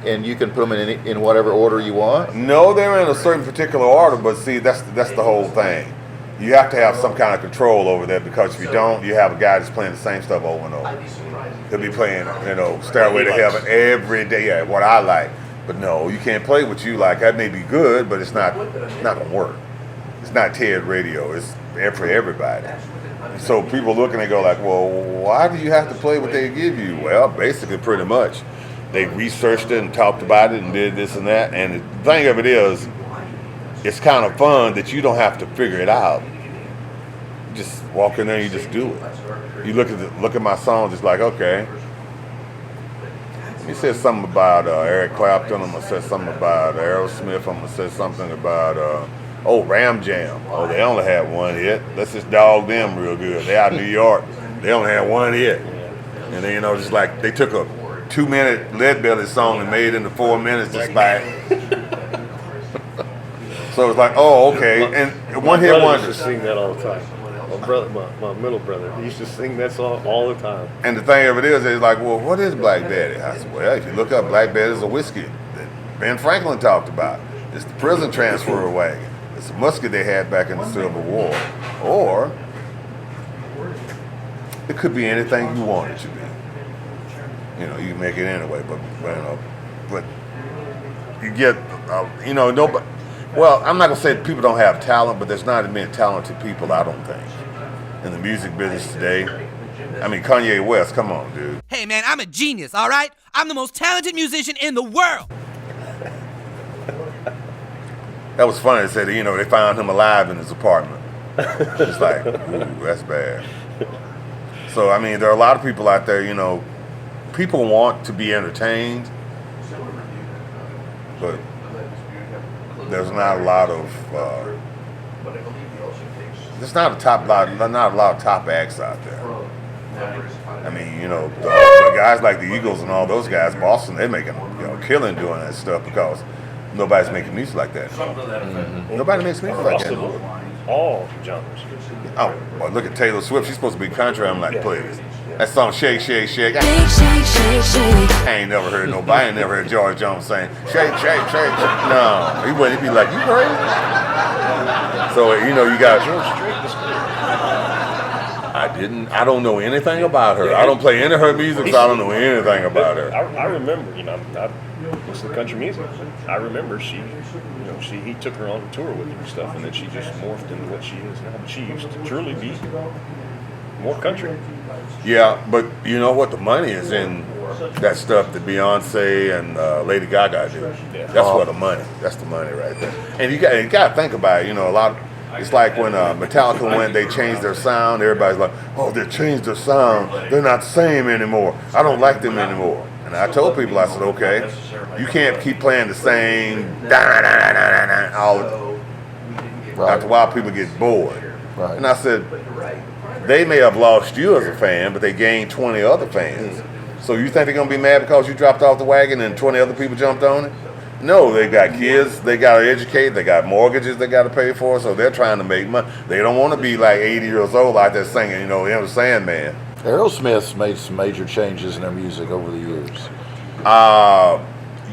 [SPEAKER 1] And you can put them in whatever order you want?
[SPEAKER 7] No, they're in a certain particular order, but see, that's the whole thing. You have to have some kind of control over that, because if you don't, you have a guy that's playing the same stuff over and over. He'll be playing, Stairway to Heaven every day. Yeah, what I like. But no, you can't play what you like. That may be good, but it's not gonna work. It's not TED radio. It's for everybody. So people look and they go like, well, why do you have to play what they give you? Well, basically, pretty much. They researched it and talked about it and did this and that. And the thing of it is, it's kind of fun that you don't have to figure it out. You just walk in there and you just do it. You look at my songs, it's like, okay. He said something about Eric Clapton. I'm gonna say something about Aerosmith. I'm gonna say something about Ram Jam. Oh, they only had one hit. Let's just dog them real good. They out in New York. They only had one hit. And then just like they took a 2-minute Lead Belly song and made it into 4 minutes just by. So it's like, oh, okay. And one hit wonder.
[SPEAKER 5] Used to sing that all the time. My middle brother, he used to sing that song all the time.
[SPEAKER 7] And the thing of it is, it's like, well, what is Black Betty? I said, well, if you look up Black Betty, it's a whiskey that Ben Franklin talked about. It's the prison transfer wagon. It's a musket they had back in the Civil War. Or it could be anything you want it to be. You can make it anyway, but you get, nobody. Well, I'm not gonna say people don't have talent, but there's not as many talented people, I don't think, in the music business today. I mean, Kanye West, come on, dude.
[SPEAKER 9] Hey, man, I'm a genius, all right? I'm the most talented musician in the world.
[SPEAKER 7] That was funny. They said, they found him alive in his apartment. It's like, ooh, that's bad. So, I mean, there are a lot of people out there, people want to be entertained, but there's not a lot of there's not a lot of top acts out there. I mean, the guys like the Eagles and all those guys, Boston, they're making killing doing that stuff because nobody's making music like that. Mm-hmm. Nobody makes music like that.
[SPEAKER 5] All genres.
[SPEAKER 7] Oh, well, look at Taylor Swift. She's supposed to be country. I'm like, please. That song, Shake, Shake, Shake. I ain't never heard nobody. I ain't never heard George Jones saying, Shake, Shake, Shake. No. He wouldn't. He'd be like, you crazy? So, you got... I don't know anything about her. I don't play any of her music, so I don't know anything about her.
[SPEAKER 5] I remember, I listen to country music. I remember he took her on tour with her and stuff, and then she just morphed into what she is now. But she used to truly be more country.
[SPEAKER 7] Yeah, but you know what? The money is in that stuff that Beyonce and Lady Gaga do. That's where the money. That's the money right there. And you got to think about it. A lot. It's like when Metallica went, they changed their sound. Everybody's like, oh, they changed their sound. They're not the same anymore. I don't like them anymore. And I told people, I said, okay, you can't keep playing the same all. After a while, people get bored. Right. And I said, they may have lost you as a fan, but they gained 20 other fans. So you think they're going to be mad because you dropped off the wagon and 20 other people jumped on it? No, they got kids, they got to educate, they got mortgages they got to pay for, so they're trying to make money. They don't want to be like 80 years old out there singing, the Sandman.
[SPEAKER 1] Aerosmith's made some major changes in their music over the years.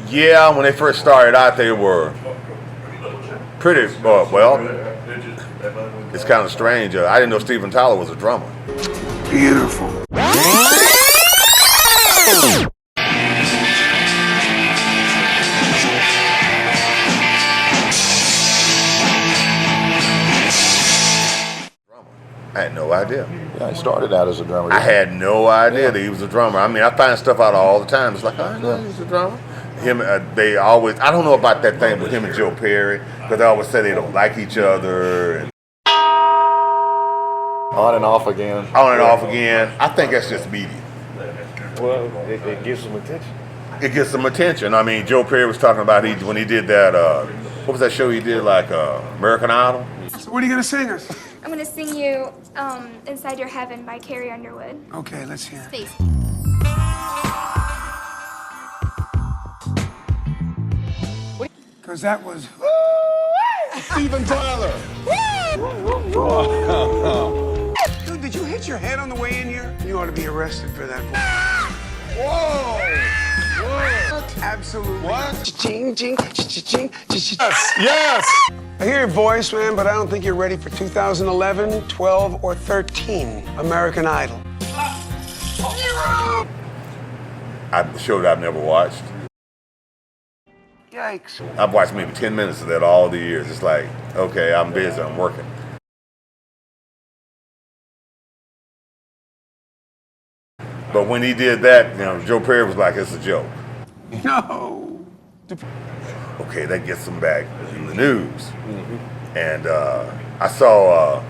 [SPEAKER 7] Yeah, when they first started out, they were pretty, it's kind of strange. I didn't know Steven Tyler was a drummer.
[SPEAKER 4] Beautiful.
[SPEAKER 7] I had no idea.
[SPEAKER 1] Yeah, he started out as a drummer.
[SPEAKER 7] I had no idea that he was a drummer. I mean, I find stuff out all the time. It's like, I know he's a drummer. They always, I don't know about that thing with him and Joe Perry, because they always say they don't like each other. And
[SPEAKER 1] on and off again.
[SPEAKER 7] On and off again. I think that's just media.
[SPEAKER 5] Well, it gives them attention.
[SPEAKER 7] It gets some attention. I mean, Joe Perry was talking about when he did that, what was that show he did, like American Idol?
[SPEAKER 4] So what are you going to sing us?
[SPEAKER 17] I'm going to sing you Inside Your Heaven by Carrie Underwood.
[SPEAKER 4] Okay, let's hear it.
[SPEAKER 17] Space.
[SPEAKER 4] Because that was...
[SPEAKER 7] Steven Tyler!
[SPEAKER 4] Dude, did you hit your head on the way in here? You ought to be arrested for that.
[SPEAKER 7] Whoa! Whoa!
[SPEAKER 4] Absolutely.
[SPEAKER 7] What?
[SPEAKER 4] Ching, ching, ching, ching.
[SPEAKER 7] Yes!
[SPEAKER 4] I hear your voice, man, but I don't think you're ready for 2011, 12, or 13 American Idol.
[SPEAKER 7] A show that I've never watched.
[SPEAKER 16] Yikes.
[SPEAKER 7] I've watched maybe 10 minutes of that all the years. It's like, okay, I'm busy, I'm working. But when he did that, you know, Joe Perry was like, it's a joke.
[SPEAKER 16] No.
[SPEAKER 7] Okay, that gets him back in the news. And I saw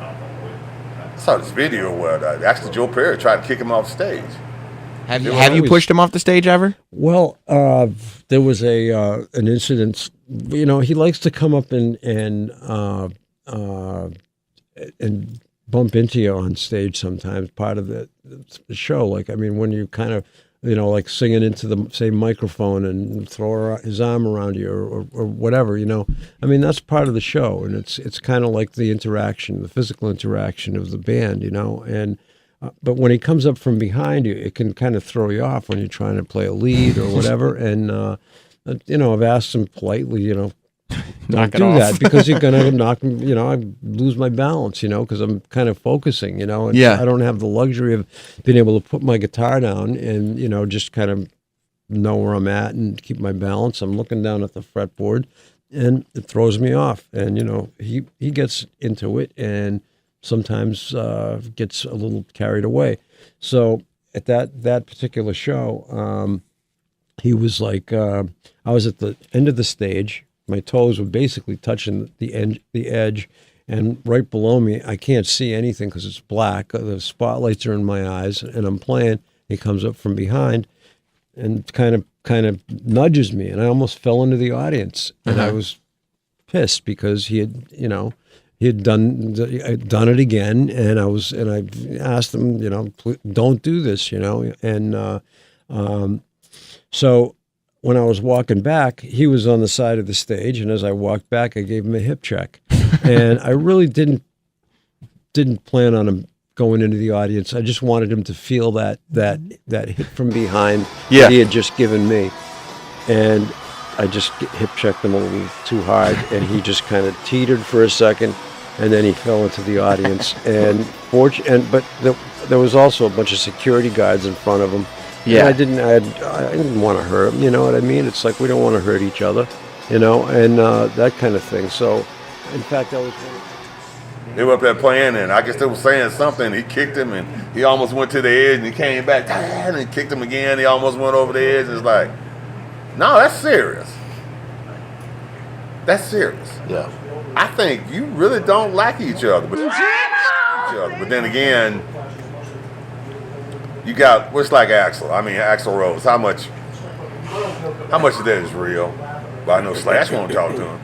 [SPEAKER 7] this video where actually Joe Perry tried to kick him off stage.
[SPEAKER 10] Have you pushed him off the stage ever?
[SPEAKER 18] Well, there was an incident. You know, he likes to come up and bump into you on stage sometimes. Part of the show, like, I mean, when you kind of, you know, like singing into the same microphone and throw his arm around you or whatever, you know. I mean, that's part of the show, and it's kind of like the interaction, the physical interaction of the band, you know. And but when he comes up from behind you, it can kind of throw you off when you're trying to play a lead or whatever. And you know, I've asked him politely, you know, don't do that because you're gonna knock me. You know, I lose my balance, you know, because I'm kind of focusing, you know, and I don't have the luxury of being able to put my guitar down and, you know, just kind of know where I'm at and keep my balance. I'm looking down at the fretboard, and it throws me off. And you know, he gets into it and sometimes gets a little carried away. So at that particular show, he was like, I was at the end of the stage. My toes were basically touching the edge, and right below me, I can't see anything because it's black. The spotlights are in my eyes, and I'm playing. He comes up from behind and kind of nudges me, and I almost fell into the audience. And I was pissed because he had, you know, done it again, and I asked him, you know, don't do this, you know, and so. When I was walking back, he was on the side of the stage, and as I walked back, I gave him a hip check. And I really didn't plan on him going into the audience. I just wanted him to feel that hit from behind that he had just given me. And I just hip checked him a little too hard, and he just kind of teetered for a second, and then he fell into the audience. But there was also a bunch of security guards in front of him. Yeah, I didn't want to hurt him. You know what I mean? It's like we don't want to hurt each other, you know, and that kind of thing. So, in fact, I was.
[SPEAKER 7] They were up there playing, and I guess they were saying something. He kicked him, and he almost went to the edge, and he came back, and he kicked him again. He almost went over the edge. It's like, no, that's serious. That's serious.
[SPEAKER 1] Yeah.
[SPEAKER 7] I think you really don't like each other, but then again. You got what's like Axl. I mean, Axl Rose. How much of that is real? Well, I know Slash won't talk to him.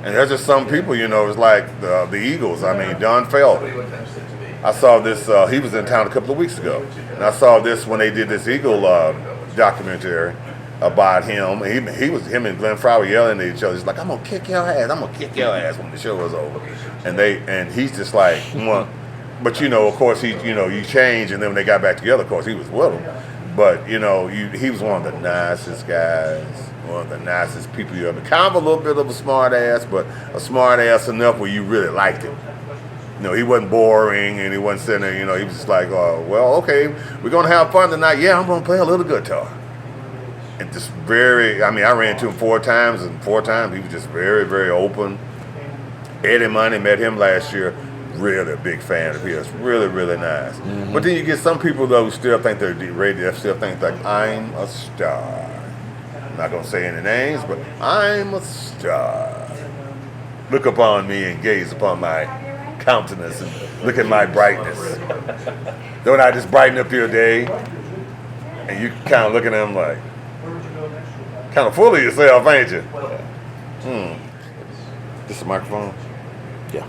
[SPEAKER 7] And there's just some people, you know, it's like the Eagles. I mean, Don Felder. I saw this. He was in town a couple of weeks ago, and I saw this when they did this Eagle documentary about him. Him and Glenn Fry were yelling at each other. He's like, "I'm gonna kick your ass. I'm gonna kick your ass" when the show was over. And he's just like, well. But, you know, of course, you change, and then when they got back together, of course, he was with him. But, you know, he was one of the nicest guys, one of the nicest people you ever. Kind of a little bit of a smart ass, but a smart ass enough where you really liked him. You know, he wasn't boring, and he wasn't sitting there, you know, he was just like, well, okay, we're going to have fun tonight. Yeah, I'm going to play a little guitar. And just I ran into him 4 times, and 4 times he was just very, very open. Eddie Money met him last year. Really a big fan of his. Really, really nice. Mm-hmm. But then you get some people, though, who still think they're radio, still think like, I'm a star. I'm not going to say any names, but I'm a star. Look upon me and gaze upon my countenance and look at my brightness. Don't I just brighten up your day? And you kind of looking at them like, kind of full of yourself, ain't you? This a microphone?
[SPEAKER 1] Yeah.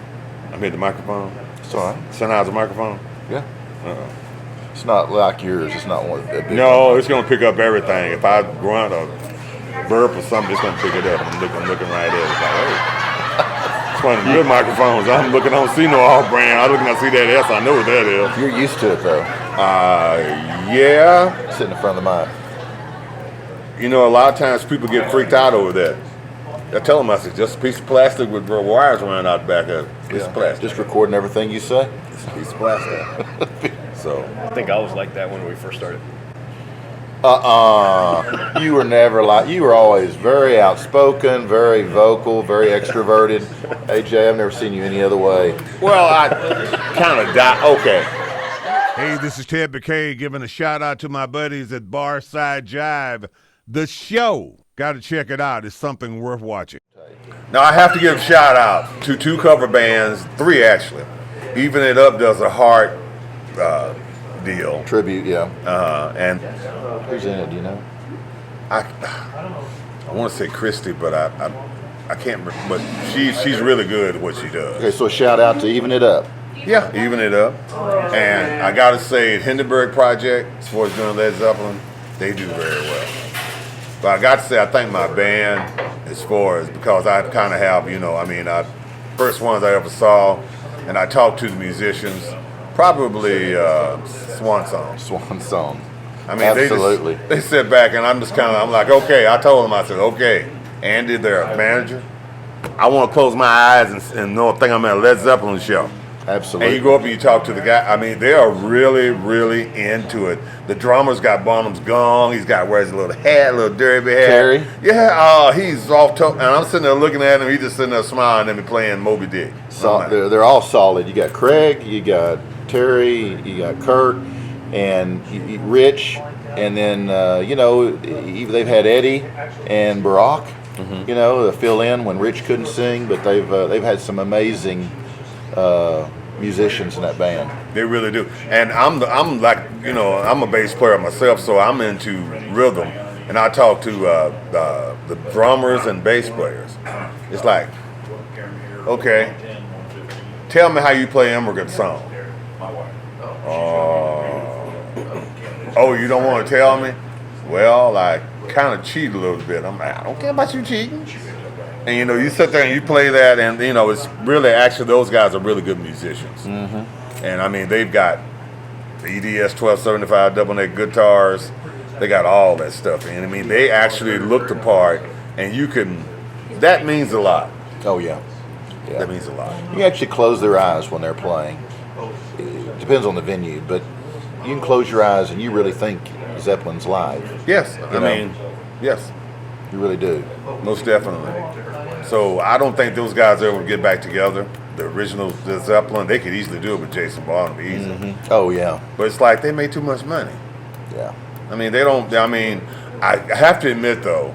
[SPEAKER 7] I made the microphone.
[SPEAKER 1] It's all right.
[SPEAKER 7] Sennheiser microphone?
[SPEAKER 1] Yeah. It's not like yours. It's not one.
[SPEAKER 7] No, it's going to pick up everything. If I grunt or burp or something, it's going to pick it up. I'm looking right at it. It's like, hey. It's one of the good microphones. I'm looking, I don't see no all brand. I'm looking, I see that S. I know what that is.
[SPEAKER 1] You're used to it, though.
[SPEAKER 7] Yeah.
[SPEAKER 1] Sitting in front of the mic.
[SPEAKER 7] You know, a lot of times people get freaked out over that. I tell them, I said, just a piece of plastic with wires running out the back of it. Piece of plastic.
[SPEAKER 1] Just recording everything you say?
[SPEAKER 7] It's a piece of plastic. So
[SPEAKER 5] I think I was like that when we first started.
[SPEAKER 1] You were never like, you were always very outspoken, very vocal, very extroverted. AJ, I've never seen you any other way.
[SPEAKER 7] Well, I kind of okay.
[SPEAKER 2] Hey, this is Ted McKay giving a shout out to my buddies at Barside Jive. The show, got to check it out. It's something worth watching.
[SPEAKER 7] Now, I have to give a shout out to 2 cover bands, 3 actually. Even It Up does a heart deal.
[SPEAKER 1] Tribute, yeah.
[SPEAKER 7] And
[SPEAKER 1] who's in it, do you know?
[SPEAKER 7] I want to say Christy, but I can't remember. But she's really good at what she does.
[SPEAKER 1] Okay, so a shout out to Even It Up.
[SPEAKER 7] Yeah, Even It Up. And I got to say, Hindenburg Project, as far as doing Led Zeppelin, they do very well. But I got to say, I thank my band as far as, because I kind of have, first ones I ever saw, and I talked to the musicians, probably Swan Song.
[SPEAKER 1] Swan Song.
[SPEAKER 7] I mean,
[SPEAKER 1] absolutely.
[SPEAKER 7] They sit back, and I'm like, okay. I told them, I said, okay, Andy, their manager, I want to close my eyes and think I'm at a Led Zeppelin show.
[SPEAKER 1] Absolutely.
[SPEAKER 7] And you go up and you talk to the guy. I mean, they are really, really into it. The drummer's got Bonham's gong. Wears a little hat, a little derby hat.
[SPEAKER 1] Terry?
[SPEAKER 7] Yeah, he's off and I'm sitting there looking at him. He's just sitting there smiling at me playing Moby Dick.
[SPEAKER 1] They're all solid. You got Craig, you got Terry, you got Kurt, and Rich, and then they've had Eddie and Barack. To fill in when Rich couldn't sing, but they've had some amazing musicians in that band.
[SPEAKER 7] They really do. And I'm a bass player myself, so I'm into rhythm. And I talk to the drummers and bass players. It's like, okay, tell me how you play Immigrant Song. Oh, you don't want to tell me? Well, I kind of cheat a little bit. I'm like, I don't care about you cheating. And you sit there and you play that, and it's really actually those guys are really good musicians.
[SPEAKER 1] Mm-hmm.
[SPEAKER 7] And I mean, they've got the EDS 1275 double neck guitars. They got all that stuff. And I mean, they actually look the part, and that means a lot.
[SPEAKER 1] Oh yeah,
[SPEAKER 7] that means a lot.
[SPEAKER 1] You can actually close their eyes when they're playing. It depends on the venue, but you can close your eyes and you really think Zeppelin's live.
[SPEAKER 7] Yes, yes.
[SPEAKER 1] You really do.
[SPEAKER 7] Most definitely. So I don't think those guys ever would get back together. The original Zeppelin, they could easily do it with Jason Bonham easily.
[SPEAKER 1] Mm-hmm. Oh yeah.
[SPEAKER 7] But it's like they made too much money.
[SPEAKER 1] Yeah.
[SPEAKER 7] I mean, I have to admit though,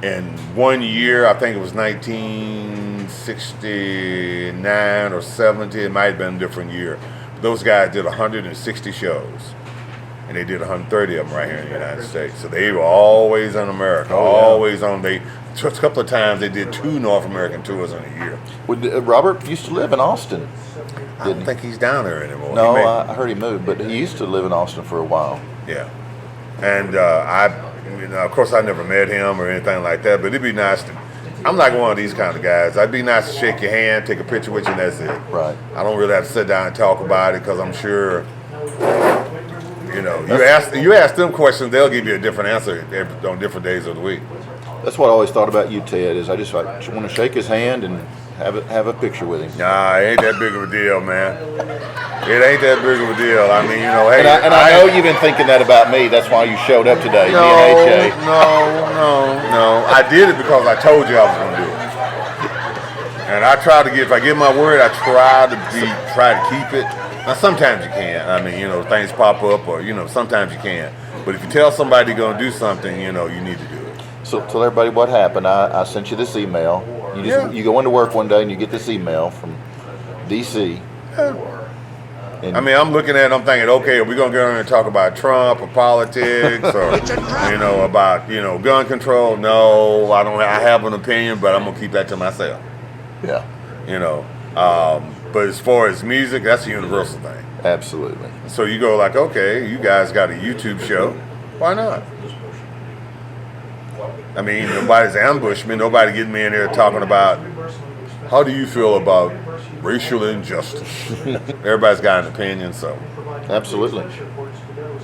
[SPEAKER 7] in 1 year, I think it was 1969 or 70, it might have been a different year. But those guys did 160 shows. And they did 130 of them right here in the United States. So they were always in America, always on. A couple of times they did 2 North American tours in a year.
[SPEAKER 1] Robert used to live in Austin.
[SPEAKER 7] I don't think he's down there anymore.
[SPEAKER 1] No, I heard he moved, but he used to live in Austin for a while.
[SPEAKER 7] Yeah. And of course, I never met him or anything like that, but it'd be nice to. I'm like one of these kind of guys. I'd be nice to shake your hand, take a picture with you, and that's it.
[SPEAKER 1] Right.
[SPEAKER 7] I don't really have to sit down and talk about it because I'm sure. You ask them questions, they'll give you a different answer on different days of the week.
[SPEAKER 1] That's what I always thought about you, Ted. Is I just want to shake his hand and have a picture with him.
[SPEAKER 7] Nah, it ain't that big of a deal, man. It ain't that big of a deal. I mean, hey.
[SPEAKER 1] And I know you've been thinking that about me. That's why you showed up today, me and AJ.
[SPEAKER 7] No. I did it because I told you I was going to do it. And I try to if I give my word, I try to keep it. Now, sometimes you can't. I mean, things pop up or, sometimes you can't. But if you tell somebody you're going to do something, you need to do it.
[SPEAKER 1] So tell everybody what happened. I sent you this email. You go into work one day and you get this email from DC.
[SPEAKER 7] Yeah. I mean, I'm looking at it, I'm thinking, okay, are we going to get on and talk about Trump or politics or, about, gun control? No, I don't. I have an opinion, but I'm going to keep that to myself.
[SPEAKER 1] Yeah.
[SPEAKER 7] But as far as music, that's a universal thing.
[SPEAKER 1] Absolutely.
[SPEAKER 7] So you go like, okay, you guys got a YouTube show. Why not? I mean, nobody's ambushed me. Nobody getting me in here talking about how do you feel about racial injustice. Everybody's got an opinion, so.
[SPEAKER 1] Absolutely.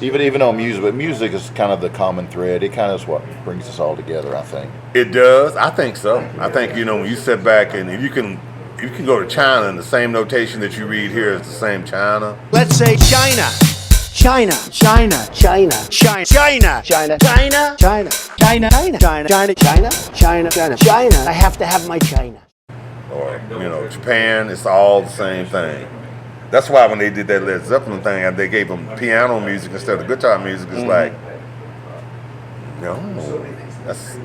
[SPEAKER 1] Even on music, but music is kind of the common thread. It kind of is what brings us all together, I think.
[SPEAKER 7] It does. I think so. I think, when you sit back and if you can go to China and the same notation that you read here is the same China.
[SPEAKER 9] Let's say China.
[SPEAKER 16] China, China, China, China, China, China, China, China, China, China, China, China, China, China, China. I have to have my China.
[SPEAKER 7] Or, Japan, it's all the same thing. That's why when they did that Led Zeppelin thing and they gave them piano music instead of guitar music, it's like, no, that's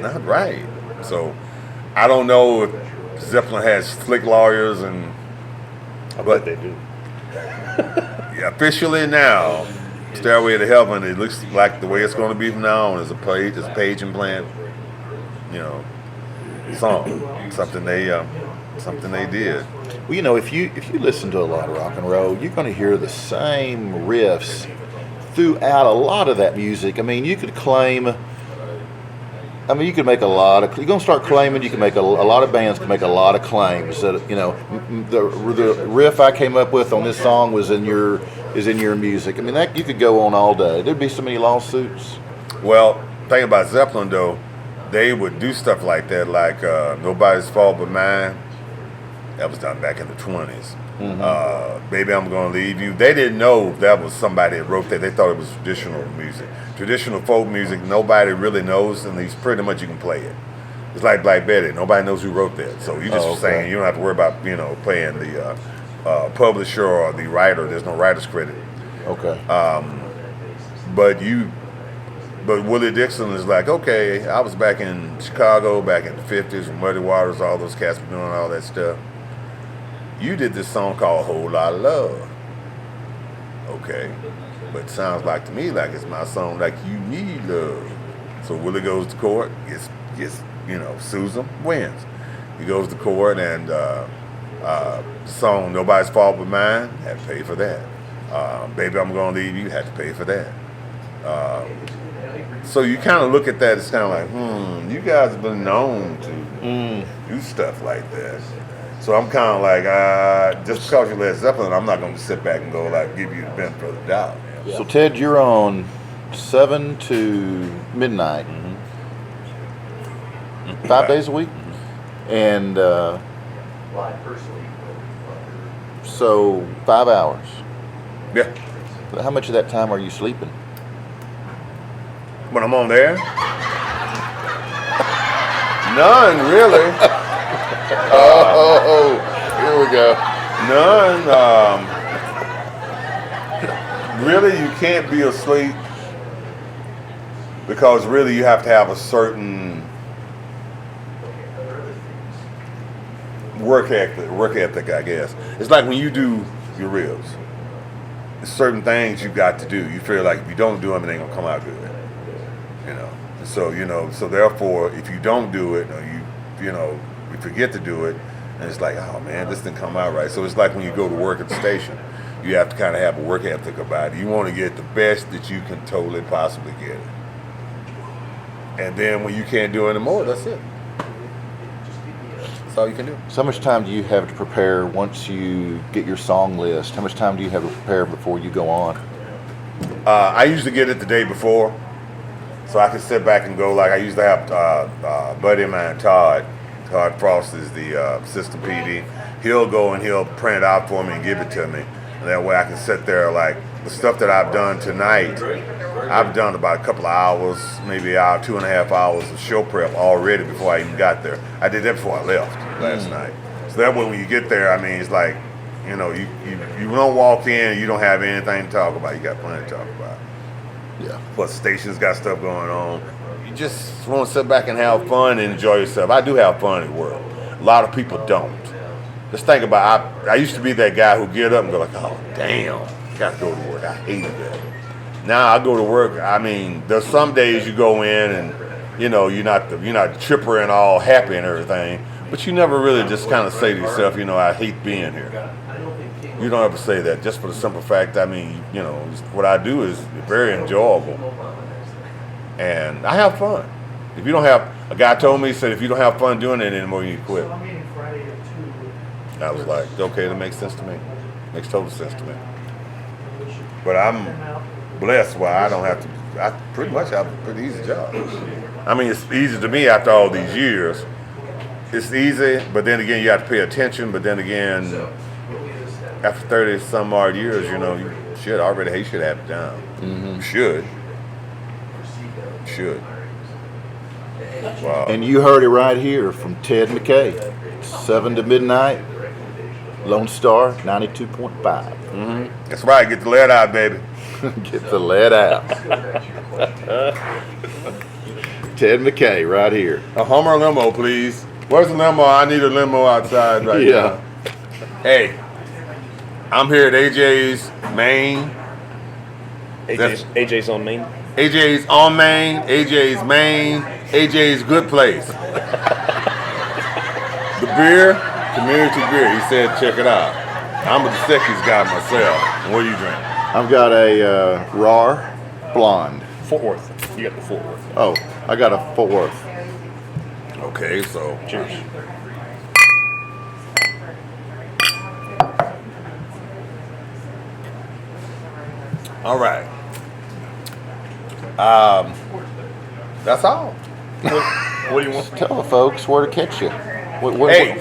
[SPEAKER 7] not right. So I don't know if Zeppelin has slick lawyers but
[SPEAKER 5] they do.
[SPEAKER 7] Yeah, officially now, Stairway to Heaven, it looks like the way it's going to be from now on is a page implant, song, something they did.
[SPEAKER 1] Well, if you listen to a lot of rock and roll, you're going to hear the same riffs throughout a lot of that music. I mean, you could make a lot of. You're going to start claiming. You can make a lot of bands can make a lot of claims that the riff I came up with on this song is in your music. I mean, that you could go on all day. There'd be so many lawsuits.
[SPEAKER 7] Well, thing about Zeppelin though, they would do stuff like that, like Nobody's Fault But Mine. That was done back in the 20s.
[SPEAKER 1] Mm-hmm.
[SPEAKER 7] Baby, I'm Gonna Leave You. They didn't know that was somebody that wrote that. They thought it was traditional music. Traditional folk music, nobody really knows, and it's pretty much you can play it. It's like Black Betty. Nobody knows who wrote that. So you just saying, you don't have to worry about, paying the publisher or the writer. There's no writer's credit.
[SPEAKER 1] Okay.
[SPEAKER 7] But Willie Dixon is like, okay, I was back in Chicago back in the 50s with Muddy Waters, all those cats were doing all that stuff. You did this song called Whole Lot of Love. Okay. But it sounds like to me like it's my song, like You Need Love. So Willie goes to court, gets sues him, wins. He goes to court and the song Nobody's Fault But Mine, had to pay for that. Baby, I'm Gonna Leave You, had to pay for that. So you kind of look at that, it's kind of like, you guys have been known to do stuff like that. So I'm kind of like, just because you Led Zeppelin, I'm not going to sit back and go like give you the benefit of the doubt.
[SPEAKER 1] Yeah. So Ted, you're on 7 to midnight, 5 days a week, and so 5 hours.
[SPEAKER 7] Yeah.
[SPEAKER 1] How much of that time are you sleeping?
[SPEAKER 7] When I'm on there? None, really.
[SPEAKER 1] Here we go.
[SPEAKER 7] None. Really, you can't be asleep because really you have to have a certain work ethic, I guess. It's like when you do your reels. There's certain things you got to do. You feel like if you don't do them, it ain't gonna come out good. So therefore, if you don't do it, or you forget to do it, and it's like, oh man, this didn't come out right. So it's like when you go to work at the station, you have to kind of have a work ethic about it. You want to get the best that you can totally possibly get it. And then when you can't do anymore, that's it. That's all you can do.
[SPEAKER 1] So how much time do you have to prepare once you get your song list? How much time do you have to prepare before you go on?
[SPEAKER 7] I usually get it the day before, so I can sit back and go. Like I usually have a buddy of mine, Todd Frost is the assistant PD. He'll go and he'll print it out for me and give it to me. And that way I can sit there, like the stuff that I've done tonight, I've done about a couple of hours, maybe 2.5 hours of show prep already before I even got there. I did that before I left last night. So that way when you get there, I mean, it's like, you don't walk in, you don't have anything to talk about. You got plenty to talk about.
[SPEAKER 1] Yeah.
[SPEAKER 7] Plus the station's got stuff going on. You just want to sit back and have fun and enjoy yourself. I do have fun at work. A lot of people don't. Just think about, I used to be that guy who get up and go like, oh damn, gotta go to work. I hated that. Now I go to work. I mean, there's some days you go in and you're not chipper and all happy and everything, but you never really just kind of say to yourself, I hate being here. You don't ever say that, just for the simple fact, I mean, what I do is very enjoyable. And I have fun. If you don't have, a guy told me, he said, if you don't have fun doing it anymore, you need to quit. I was like, okay, that makes sense to me. Makes total sense to me. But I'm blessed where I don't have to, I pretty much have a pretty easy job. I mean, it's easy to me after all these years. It's easy, but then again, you have to pay attention. But then again, after 30 some odd years, Should already. He should have it down.
[SPEAKER 1] Mm-hmm.
[SPEAKER 7] Should. Wow.
[SPEAKER 1] And you heard it right here from Ted McKay. 7 to midnight. Lone Star 92.5.
[SPEAKER 7] Mm-hmm. That's right. Get the lead out, baby.
[SPEAKER 1] Get the lead out. Ted McKay right here.
[SPEAKER 7] A Hummer limo, please. Where's the limo? I need a limo outside right now. Hey, I'm here at AJ's Main.
[SPEAKER 5] AJ's on Main?
[SPEAKER 7] AJ's on Main, AJ's Main, AJ's Good Place. The beer, community beer. He said, check it out. I'm a Secchi's guy myself. What do you drink?
[SPEAKER 1] I've got a RAR Blonde.
[SPEAKER 5] Fort Worth. You got the Fort Worth.
[SPEAKER 1] Oh, I got a Fort Worth.
[SPEAKER 7] Okay, so
[SPEAKER 5] cheers.
[SPEAKER 7] All right. That's all.
[SPEAKER 5] What do you want?
[SPEAKER 1] Tell the folks where to catch you.
[SPEAKER 7] Hey,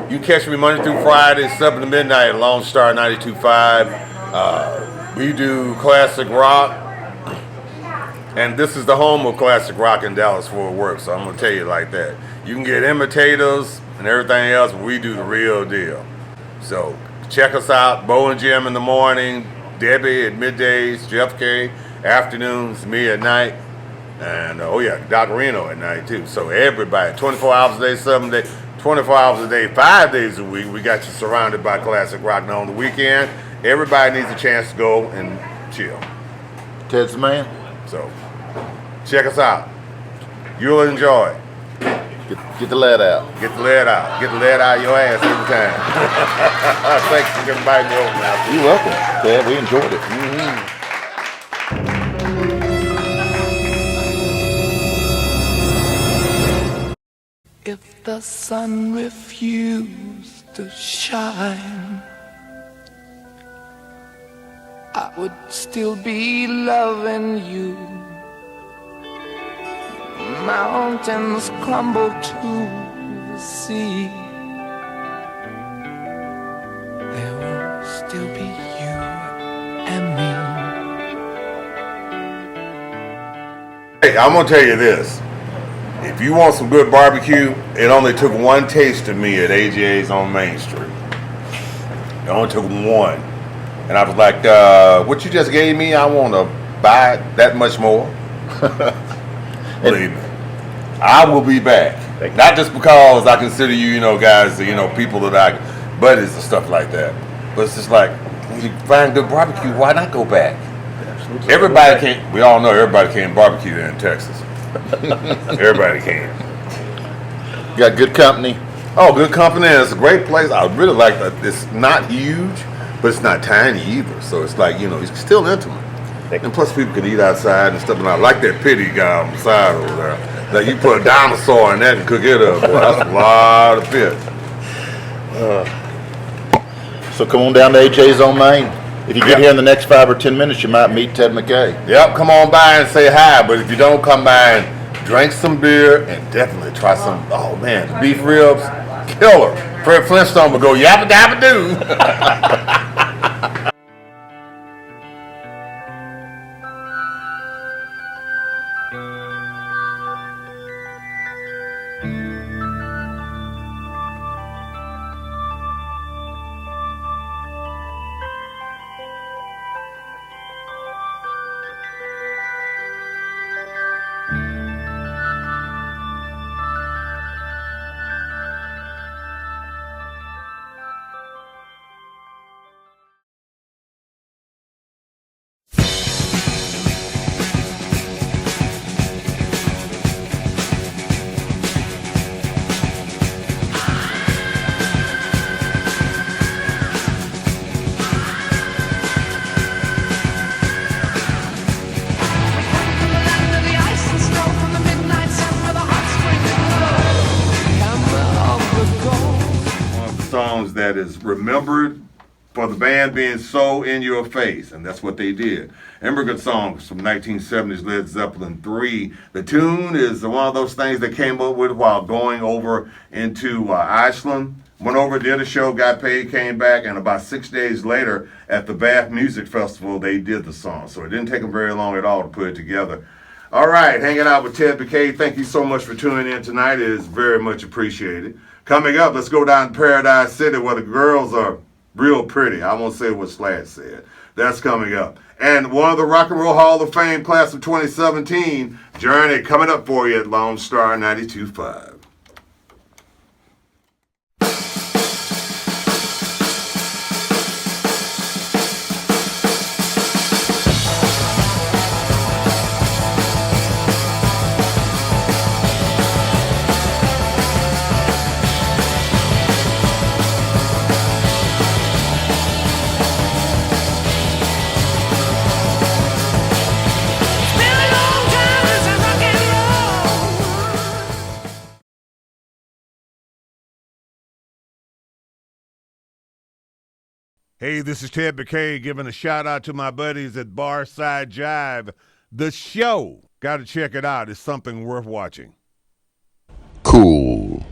[SPEAKER 7] you catch me Monday through Friday, 7 to midnight at Lone Star 92.5. We do classic rock. And this is the home of classic rock in Dallas-Fort Worth, so I'm going to tell you like that. You can get imitators and everything else, but we do the real deal. So check us out. Bo and Jim in the morning, Debbie at middays, Jeff K. afternoons, me at night, and Doc Reno at night too. So everybody, 24 hours a day, 7 days, 24 hours a day, 5 days a week, we got you surrounded by classic rock. Now on the weekend, everybody needs a chance to go and chill.
[SPEAKER 1] Ted's the man.
[SPEAKER 7] So check us out. You'll enjoy it.
[SPEAKER 1] Get the lead out.
[SPEAKER 7] Get the lead out. Get the lead out of your ass every time. Thanks for inviting me over now.
[SPEAKER 1] You're welcome, Ted. We enjoyed it. Mm-hmm.
[SPEAKER 19] If the sun refused to shine, I would still be loving you. Mountains crumble to the sea, there will still be you and
[SPEAKER 7] me. Hey, I'm gonna tell you this. If you want some good barbecue, it only took one taste of me at AJ's on Main Street. It only took one. And I was like, what you just gave me, I want to buy that much more. Believe me. I will be back. Not just because I consider you, guys, people that I, buddies and stuff like that. But it's just like, when you find good barbecue, why not go back? Everybody can't, we all know everybody can't barbecue there in Texas. Everybody can.
[SPEAKER 1] You got good company?
[SPEAKER 7] Oh, good company. It's a great place. I really like that. It's not huge, but it's not tiny either. So it's like, it's still intimate. And plus people can eat outside and stuff. And I like that pity guy on the side over there. Like you put a dinosaur in that and cook it up. Boy, that's a lot of pit.
[SPEAKER 1] So come on down to AJ's on Main. If you get here in the next 5 or 10 minutes, you might meet Ted McKay.
[SPEAKER 7] Yep, come on by and say hi. But if you don't come by and drink some beer and definitely try some, oh man, the beef ribs, killer. Fred Flintstone would go yappa dabba doo. That is remembered for the band being so in your face, and that's what they did. Remember good songs from 1970s Led Zeppelin 3. The tune is one of those things they came up with while going over into Iceland
[SPEAKER 2] Went over, did a show, got paid, came back, and about 6 days later at the Bath Music Festival, they did the song. So it didn't take them very long at all to put it together. All right, hanging out with Ted McKay. Thank you so much for tuning in tonight. It is very much appreciated. Coming up, let's go down to Paradise City where the girls are real pretty. I won't say what Slash said. That's coming up. And one of the Rock and Roll Hall of Fame class of 2017, Journey, coming up for you at Lone Star 92.5. Hey, this is Ted McKay giving a shout out to my buddies at Barside Jive. The show, got to check it out. It's something worth watching.
[SPEAKER 1] Cool.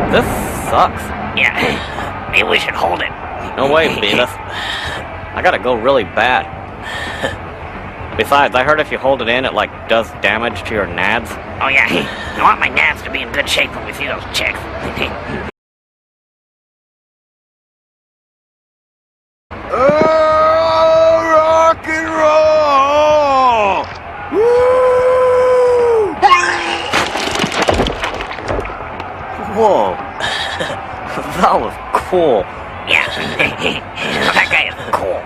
[SPEAKER 20] This sucks.
[SPEAKER 9] Yeah, maybe we should hold it.
[SPEAKER 20] No way, Beavis. I gotta go really bad. Besides, I heard if you hold it in, it, does damage to your nads.
[SPEAKER 9] Oh, yeah. I want my nads to be in good shape when we see those chicks.
[SPEAKER 2] Rock and roll! Woo!
[SPEAKER 20] Whoa. That was cool.
[SPEAKER 9] Yeah. That guy is cool.